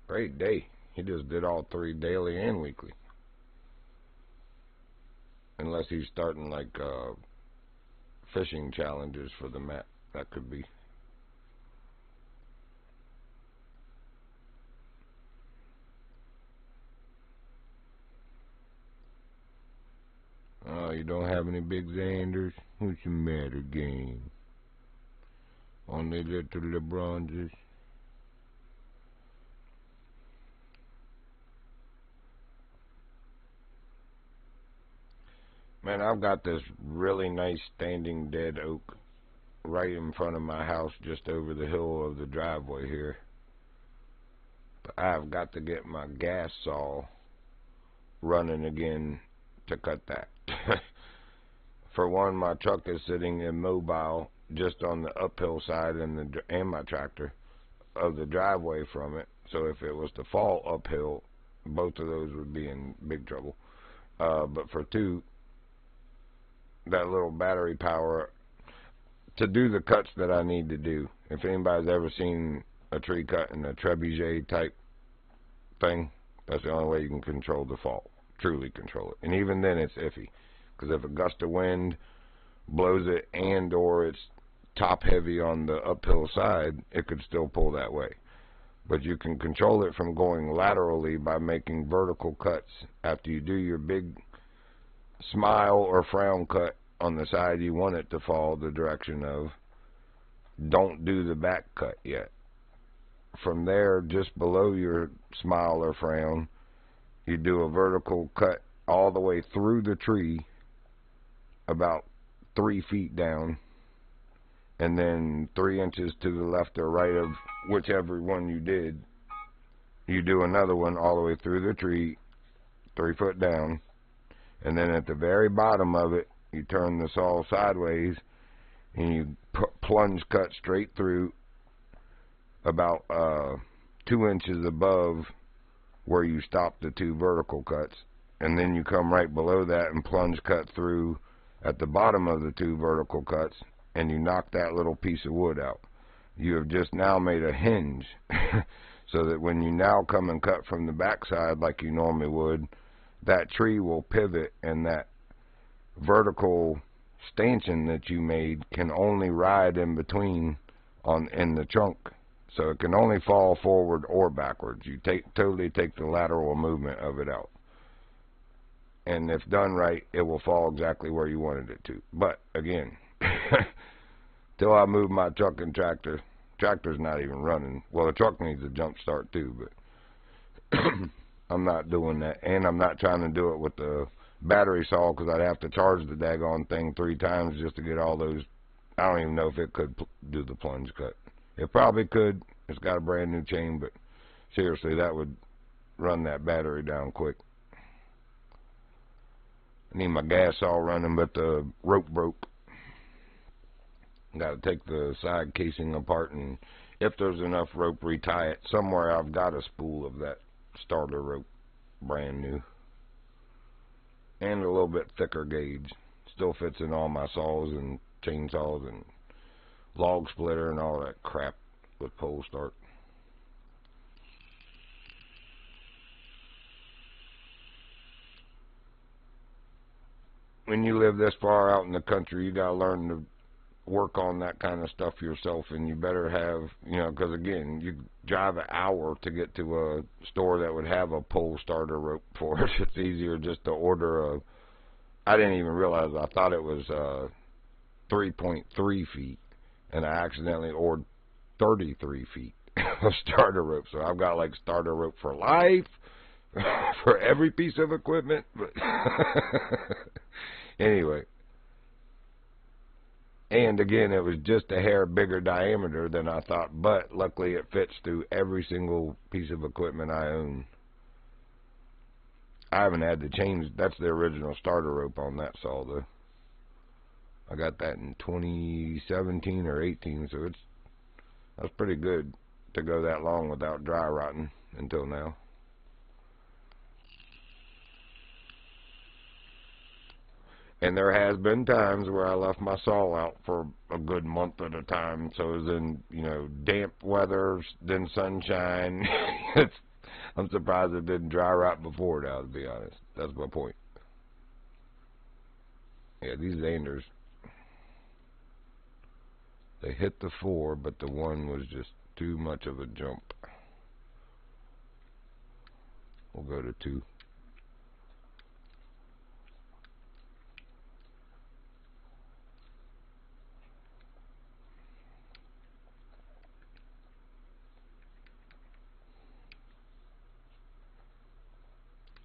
Great day. He just did all 3 daily and weekly. Unless he's starting like fishing challenges for the map. That could be. Oh, you don't have any big Xanders? What's the matter, game? Only little bronzes? Man, I've got this really nice standing dead oak right in front of my house, just over the hill of the driveway here. But I've got to get my gas saw running again to cut that. For one, my truck is sitting immobile just on the uphill side, and my tractor of the driveway from it. So if it was to fall uphill, both of those would be in big trouble. But for 2, that little battery power to do the cuts that I need to do. If anybody's ever seen a tree cut in a trebuchet type thing, that's the only way you can control the fall. Truly control it. And even then it's iffy, because if a gust of wind blows it and or it's top heavy on the uphill side, it could still pull that way. But you can control it from going laterally by making vertical cuts after you do your big smile or frown cut on the side you want it to fall the direction of. Don't do the back cut yet. From there, just below your smile or frown, you do a vertical cut all the way through the tree, about 3 feet down, and then 3 inches to the left or right of whichever one you did, you do another one all the way through the tree, 3 foot down, and then at the very bottom of it, you turn the saw sideways, and you plunge cut straight through about 2 inches above where you stop the 2 vertical cuts, and then you come right below that and plunge cut through at the bottom of the 2 vertical cuts, and you knock that little piece of wood out. You have just now made a hinge so that when you now come and cut from the backside like you normally would, that tree will pivot, and that vertical stanchion that you made can only ride in between in the trunk. So it can only fall forward or backwards. You totally take the lateral movement of it out. And if done right, it will fall exactly where you wanted it to. But, again, till I move my truck and tractor's not even running. Well, the truck needs a jump start too, but I'm not doing that. And I'm not trying to do it with the battery saw, because I'd have to charge the daggone thing 3 times just to get all those. I don't even know if it could do the plunge cut. It probably could. It's got a brand new chain, but seriously, that would run that battery down quick. I need my gas saw running, but the rope broke. Got to take the side casing apart, and if there's enough rope, retie it. Somewhere I've got a spool of that starter rope, brand new, and a little bit thicker gauge. Still fits in all my saws and chainsaws and log splitter and all that crap with pole start. When you live this far out in the country, you gotta learn to work on that kind of stuff yourself, and you better have, you know, because again, you drive an hour to get to a store that would have a pole starter rope for us. It's easier just to order a, I didn't even realize, I thought it was 3.3 feet, and I accidentally ordered 33 feet of starter rope. So I've got like starter rope for life for every piece of equipment. But anyway, and again, it was just a hair bigger diameter than I thought, but luckily it fits through every single piece of equipment I own. I haven't had to change, that's the original starter rope on that saw though. I got that in 2017 or 18, so that's pretty good to go that long without dry rotting until now. And there has been times where I left my saw out for a good month at a time. So it was in, you know, damp weather, then sunshine. I'm surprised it didn't dry rot before now, to be honest. That's my point. Yeah, these Anders, they hit the 4, but the 1 was just too much of a jump. We'll go to 2.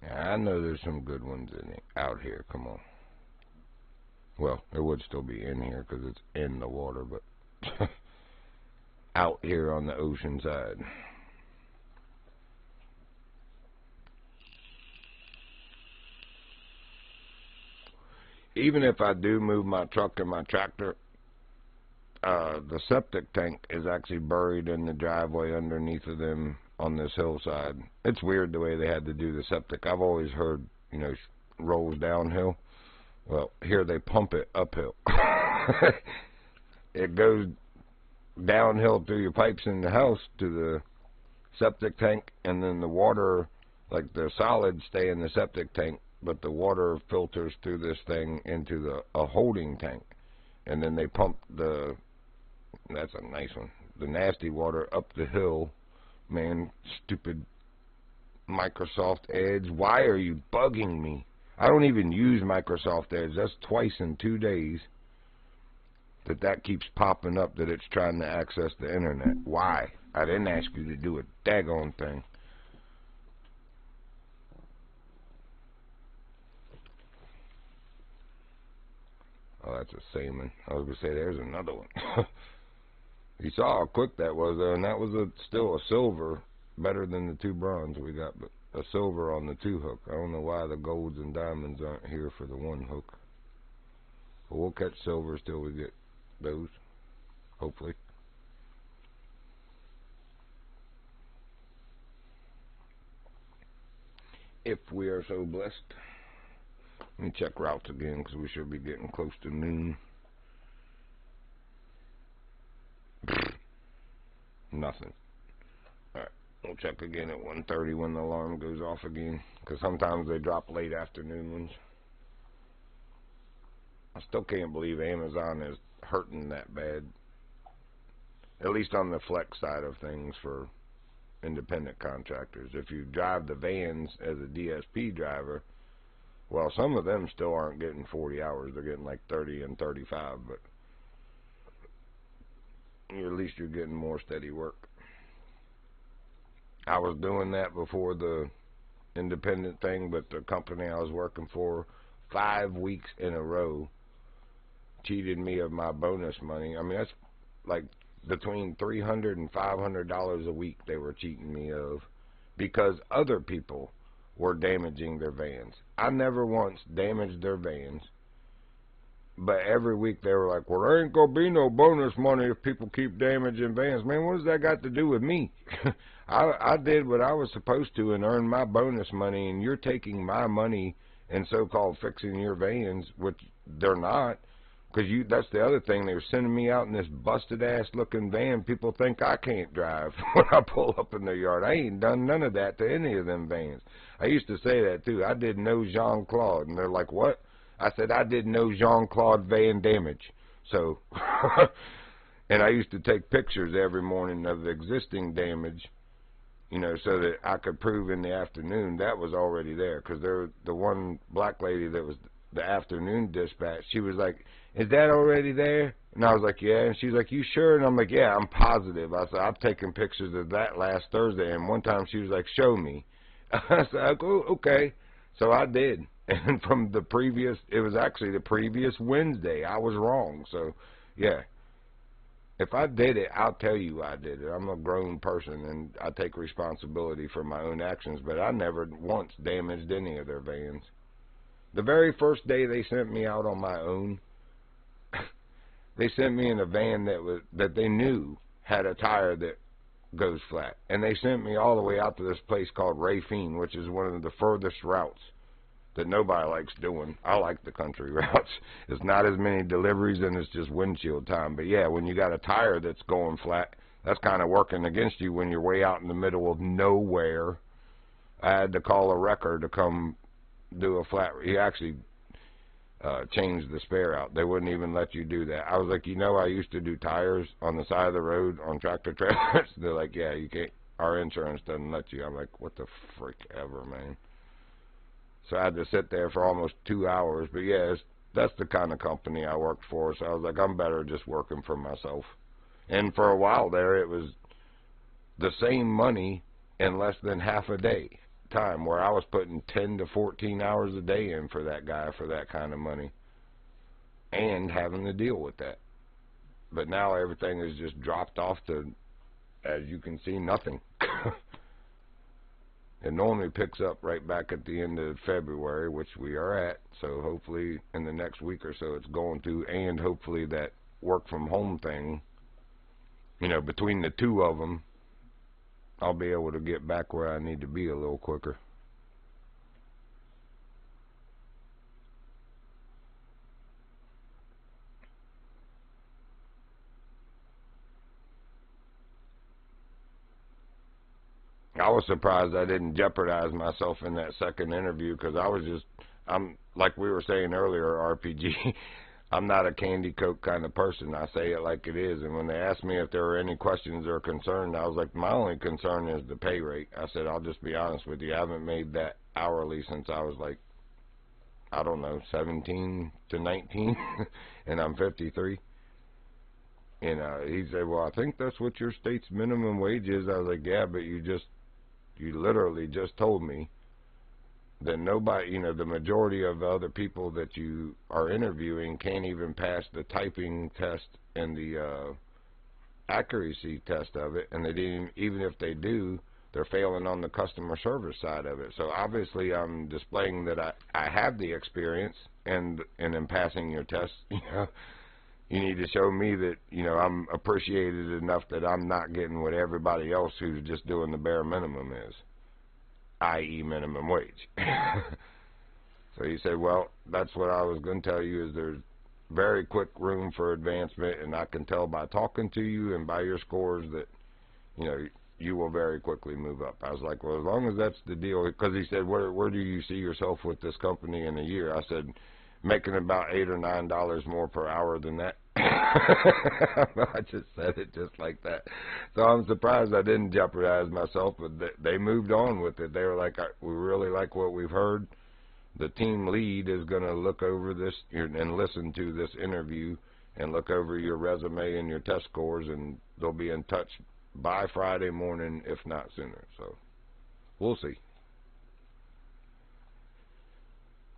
I know there's some good ones out here. Come on. Well, it would still be in here because it's in the water, but out here on the ocean side. Even if I do move my truck and my tractor, the septic tank is actually buried in the driveway underneath of them on this hillside. It's weird the way they had to do the septic. I've always heard, you know, rolls downhill. Well, here they pump it uphill. It goes downhill through your pipes in the house to the septic tank, and then the water, like the solids, stay in the septic tank, but the water filters through this thing into a holding tank, and then they pump that's a nice one, the nasty water up the hill. Man, stupid Microsoft Edge, why are you bugging me? I don't even use Microsoft Edge. That's twice in 2 days that keeps popping up that it's trying to access the internet. Why? I didn't ask you to do a daggone thing. Oh, that's a salmon. I was going to say, there's another one. You saw how quick that was, though, and that was still a silver, better than the 2 bronze we got, but a silver on the 2 hook. I don't know why the golds and diamonds aren't here for the 1 hook. But we'll catch silvers till we get those, hopefully. If we are so blessed. Let me check routes again, because we should be getting close to noon. Nothing. Alright, we'll check again at 1:30 when the alarm goes off again, because sometimes they drop late afternoon ones. I still can't believe Amazon is hurting that bad, at least on the flex side of things for independent contractors. If you drive the vans as a DSP driver, well, some of them still aren't getting 40 hours. They're getting like 30 and 35, but at least you're getting more steady work. I was doing that before the independent thing, but the company I was working for 5 weeks in a row cheated me of my bonus money. I mean, that's like between $300 and $500 a week they were cheating me of, because other people were damaging their vans. I never once damaged their vans. But every week they were like, well, there ain't going to be no bonus money if people keep damaging vans. Man, what does that got to do with me? I did what I was supposed to and earned my bonus money, and you're taking my money and so-called fixing your vans, which they're not. Because that's the other thing. They were sending me out in this busted-ass looking van. People think I can't drive when I pull up in their yard. I ain't done none of that to any of them vans. I used to say that, too. I did no Jean-Claude. And they're like, what? I said, I did no Jean-Claude van damage. So, and I used to take pictures every morning of the existing damage, you know, so that I could prove in the afternoon that was already there. Because the one black lady that was the afternoon dispatch, she was like, is that already there? And I was like, yeah. And she's like, you sure? And I'm like, yeah, I'm positive. I said, I've taken pictures of that last Thursday. And one time she was like, show me. I said, oh, okay. So I did. And from the previous, it was actually the previous Wednesday. I was wrong. So, yeah. If I did it, I'll tell you I did it. I'm a grown person, and I take responsibility for my own actions. But I never once damaged any of their vans. The very first day they sent me out on my own, they sent me in a van that they knew had a tire that goes flat. And they sent me all the way out to this place called Rafine, which is one of the furthest routes that nobody likes doing. I like the country routes. It's not as many deliveries and it's just windshield time. But yeah, when you got a tire that's going flat, that's kind of working against you when you're way out in the middle of nowhere. I had to call a wrecker to come do a flat. He actually changed the spare out. They wouldn't even let you do that. I was like, you know, I used to do tires on the side of the road on tractor trailers. They're like, yeah, you can't. Our insurance doesn't let you. I'm like, what the frick ever, man. So I had to sit there for almost 2 hours. But yeah, that's the kind of company I worked for. So I was like, I'm better just working for myself. And for a while there, it was the same money in less than half a day time, where I was putting 10 to 14 hours a day in for that guy for that kind of money and having to deal with that. But now everything is just dropped off to, as you can see, nothing. It normally picks up right back at the end of February, which we are at. So hopefully in the next week or so it's going to, and hopefully that work from home thing, you know, between the two of them, I'll be able to get back where I need to be a little quicker. I was surprised I didn't jeopardize myself in that second interview, because I'm like we were saying earlier, RPG, I'm not a candy coat kind of person. I say it like it is. And when they asked me if there were any questions or concern, I was like, my only concern is the pay rate. I said, I'll just be honest with you. I haven't made that hourly since I was like, I don't know, 17 to 19, and I'm 53. And he said, well, I think that's what your state's minimum wage is. I was like, yeah, but you literally just told me that nobody, you know, the majority of the other people that you are interviewing can't even pass the typing test and the accuracy test of it, and they didn't, even if they do, they're failing on the customer service side of it. So obviously I'm displaying that I have the experience, and in passing your test, you know, you need to show me that, you know, I'm appreciated enough that I'm not getting what everybody else who's just doing the bare minimum is, i.e. minimum wage. So he said, well, that's what I was going to tell you, is there's very quick room for advancement, and I can tell by talking to you and by your scores that, you know, you will very quickly move up. I was like, well, as long as that's the deal, because he said, where do you see yourself with this company in a year? I said, making about $8 or $9 more per hour than that. I just said it just like that. So I'm surprised I didn't jeopardize myself, but they moved on with it. They were like, we really like what we've heard. The team lead is going to look over this and listen to this interview and look over your resume and your test scores, and they'll be in touch by Friday morning, if not sooner. So we'll see.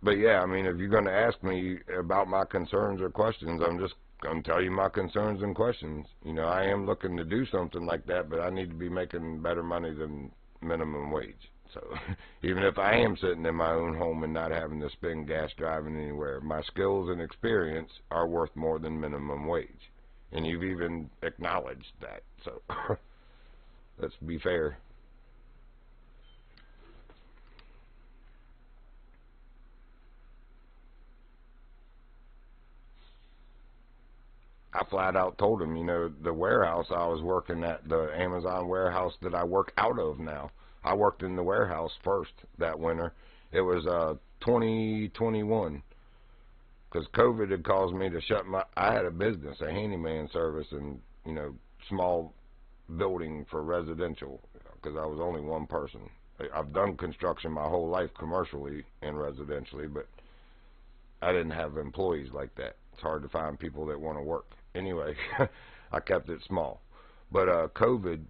But yeah, I mean, if you're going to ask me about my concerns or questions, I'm just going to tell you my concerns and questions. You know, I am looking to do something like that, but I need to be making better money than minimum wage. So even if I am sitting in my own home and not having to spend gas driving anywhere, my skills and experience are worth more than minimum wage. And you've even acknowledged that. So let's be fair. I flat out told him, you know, the warehouse I was working at, the Amazon warehouse that I work out of now, I worked in the warehouse first that winter. It was 2021, because COVID had caused me to shut my, I had a business, a handyman service, and, you know, small building for residential, because I was only one person. I've done construction my whole life commercially and residentially, but I didn't have employees like that. It's hard to find people that want to work. Anyway, I kept it small. But COVID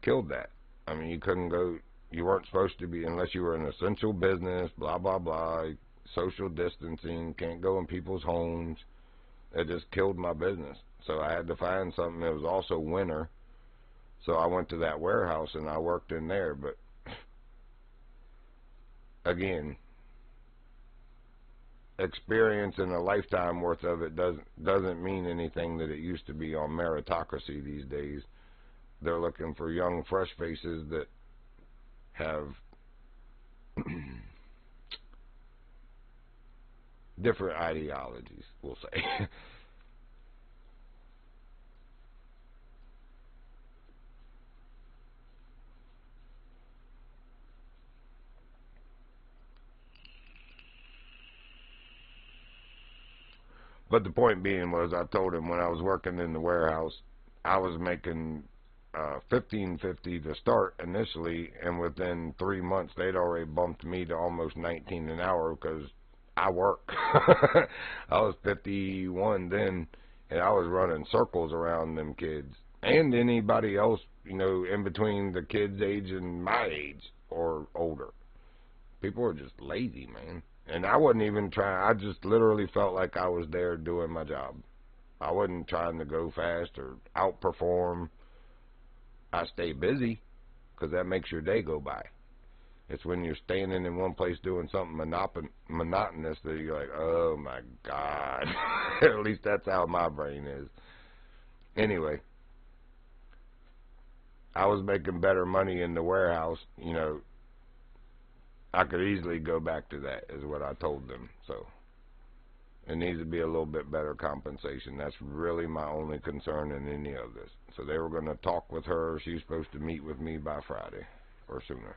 killed that. I mean, you couldn't go, you weren't supposed to be, unless you were an essential business, blah, blah, blah, social distancing, can't go in people's homes. It just killed my business. So I had to find something that was also winter. So I went to that warehouse and I worked in there. But again, experience and a lifetime worth of it doesn't mean anything that it used to be on meritocracy these days. They're looking for young, fresh faces that have different ideologies, we'll say. But the point being was, I told him when I was working in the warehouse, I was making $15.50 to start initially, and within 3 months they'd already bumped me to almost 19 an hour because I work. I was 51 then, and I was running circles around them kids and anybody else, you know, in between the kids' age and my age or older. People were just lazy, man. And I wasn't even trying. I just literally felt like I was there doing my job. I wasn't trying to go fast or outperform. I stay busy because that makes your day go by. It's when you're standing in one place doing something monotonous that you're like, oh my God. At least that's how my brain is. Anyway, I was making better money in the warehouse, you know. I could easily go back to that, is what I told them. So it needs to be a little bit better compensation. That's really my only concern in any of this. So they were going to talk with her. She's supposed to meet with me by Friday or sooner.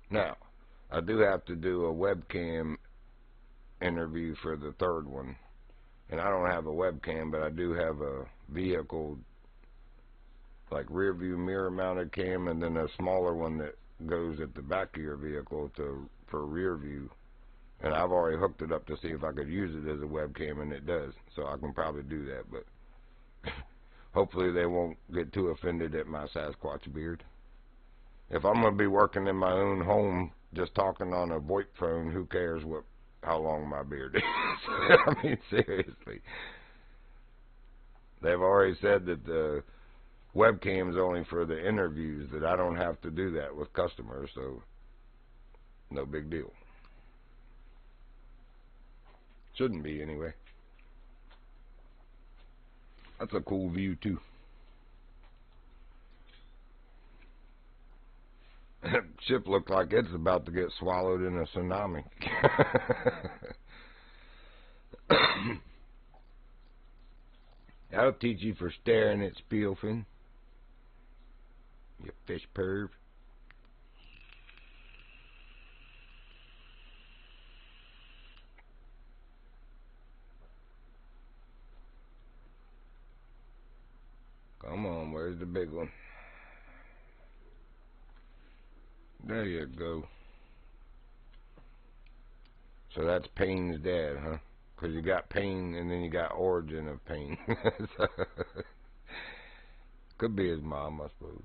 Now, I do have to do a webcam interview for the third one. And I don't have a webcam, but I do have a vehicle, like rear view mirror mounted cam, and then a smaller one that goes at the back of your vehicle for rear view. And I've already hooked it up to see if I could use it as a webcam, and it does. So I can probably do that, but hopefully they won't get too offended at my Sasquatch beard. If I'm going to be working in my own home just talking on a VoIP phone, who cares how long my beard is? I mean, seriously. They've already said that the webcam is only for the interviews, that I don't have to do that with customers, so no big deal. Shouldn't be, anyway. That's a cool view, too. Ship looked like it's about to get swallowed in a tsunami. That'll teach you for staring at Spielfin, you fish perv. Come on, where's the big one? There you go. So that's Payne's dad, huh? Because you got Payne and then you got origin of Payne. Could be his mom, I suppose.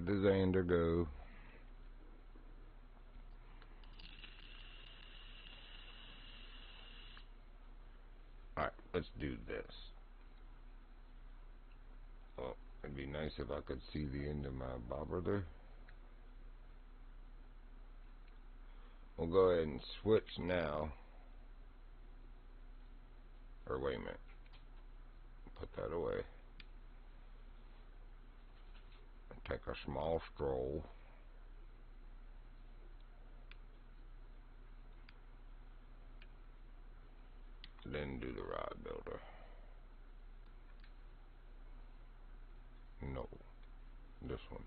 let the zander go. Alright, let's do this. Oh, it'd be nice if I could see the end of my bobber there. We'll go ahead and switch now. Or wait a minute. Put that away. Take a small stroll. Then do the rod builder. No. This one.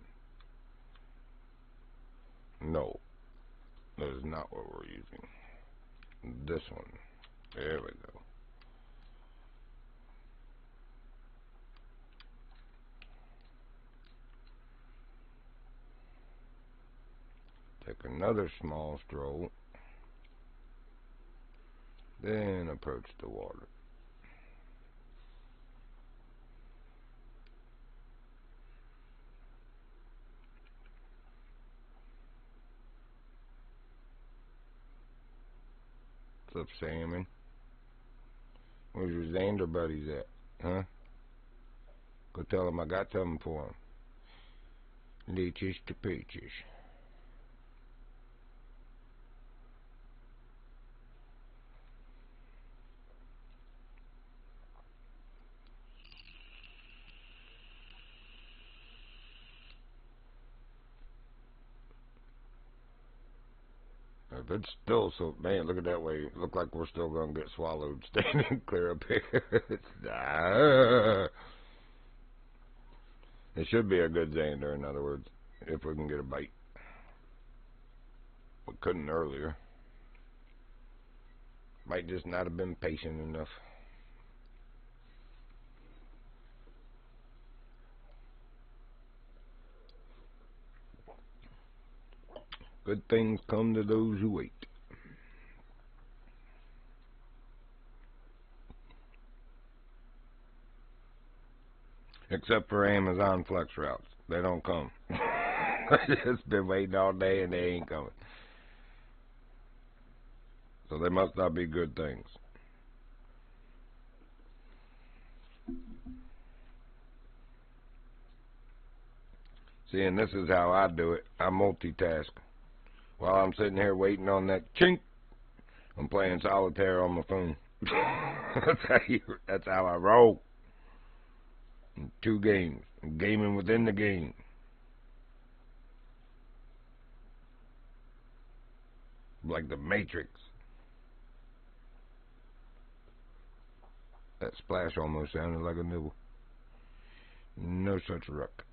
No. That is not what we're using. This one. There we go. Take another small stroll. Then approach the water. What's up, Salmon? Where's your zander buddies at? Huh? Go tell them I got something for them. Leeches to peaches. If it's still so, man, look at that way. It look like we're still going to get swallowed standing clear up here. It should be a good zander, in other words, if we can get a bite. We couldn't earlier. Might just not have been patient enough. Good things come to those who wait. Except for Amazon Flex routes. They don't come. It's been waiting all day and they ain't coming. So they must not be good things. See, and this is how I do it. I multitask. While I'm sitting here waiting on that chink, I'm playing solitaire on my phone. That's how I roll. In 2 games. I'm gaming within the game. Like the Matrix. That splash almost sounded like a nibble. No such luck.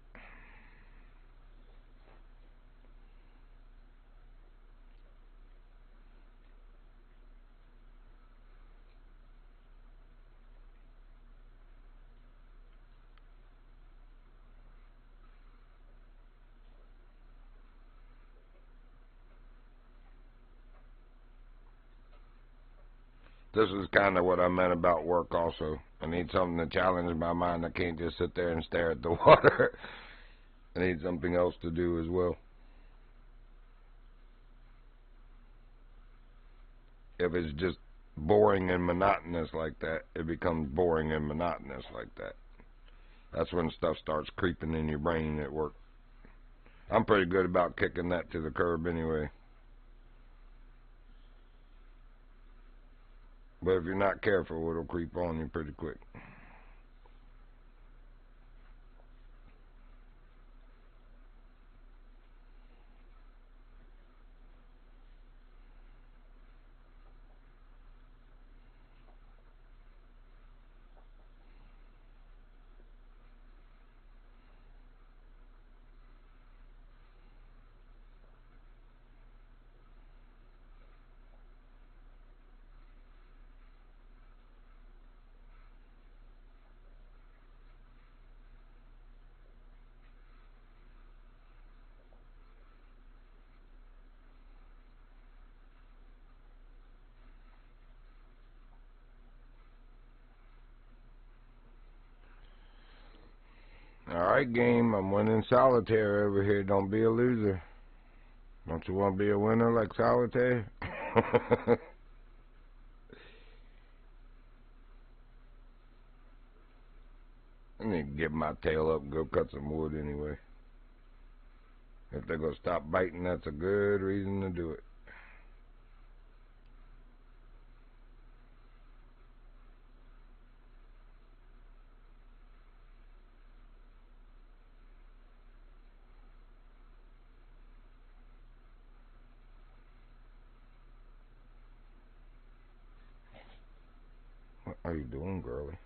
This is kind of what I meant about work also. I need something to challenge my mind. I can't just sit there and stare at the water. I need something else to do as well. If it's just boring and monotonous like that, it becomes boring and monotonous like that. That's when stuff starts creeping in your brain at work. I'm pretty good about kicking that to the curb anyway. But if you're not careful, it'll creep on you pretty quick. Alright, game, I'm winning solitaire over here. Don't be a loser. Don't you want to be a winner like solitaire? I need to get my tail up and go cut some wood anyway. If they're going to stop biting, that's a good reason to do it. What are you doing, girlie?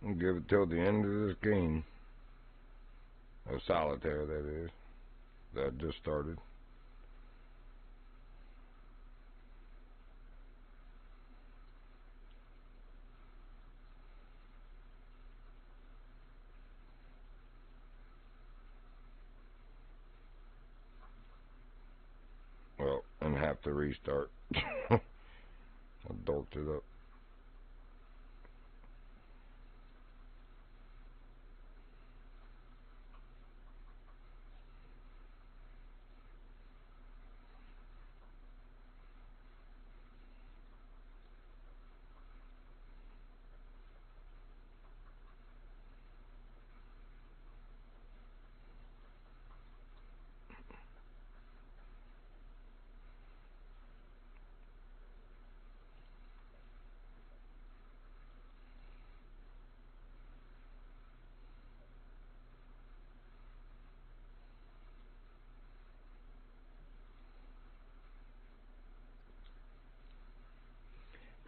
I'll give it till the end of this game. Of solitaire, that is. That just started. Well, and have to restart. I dorked it up.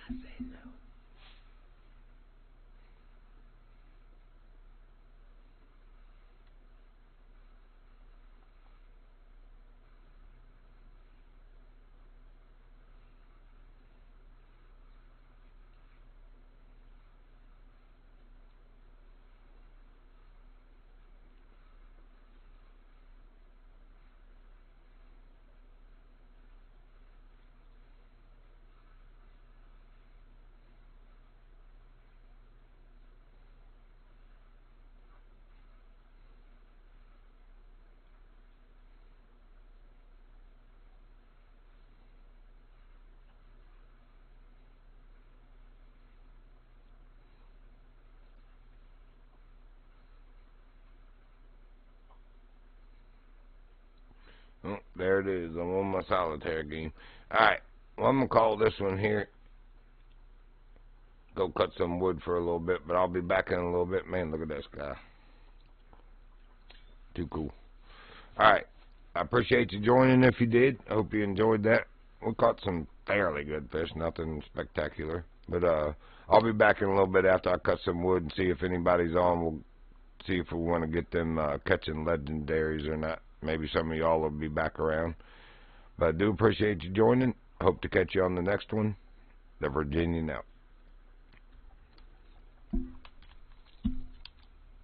I say no. Oh, there it is. I'm on my solitaire game. Alright, well, I'm going to call this one here. Go cut some wood for a little bit, but I'll be back in a little bit. Man, look at this guy. Too cool. Alright, I appreciate you joining if you did. I hope you enjoyed that. We caught some fairly good fish, nothing spectacular. But I'll be back in a little bit after I cut some wood and see if anybody's on. We'll see if we want to get them catching legendaries or not. Maybe some of y'all will be back around. But I do appreciate you joining. Hope to catch you on the next one. The Virginian out.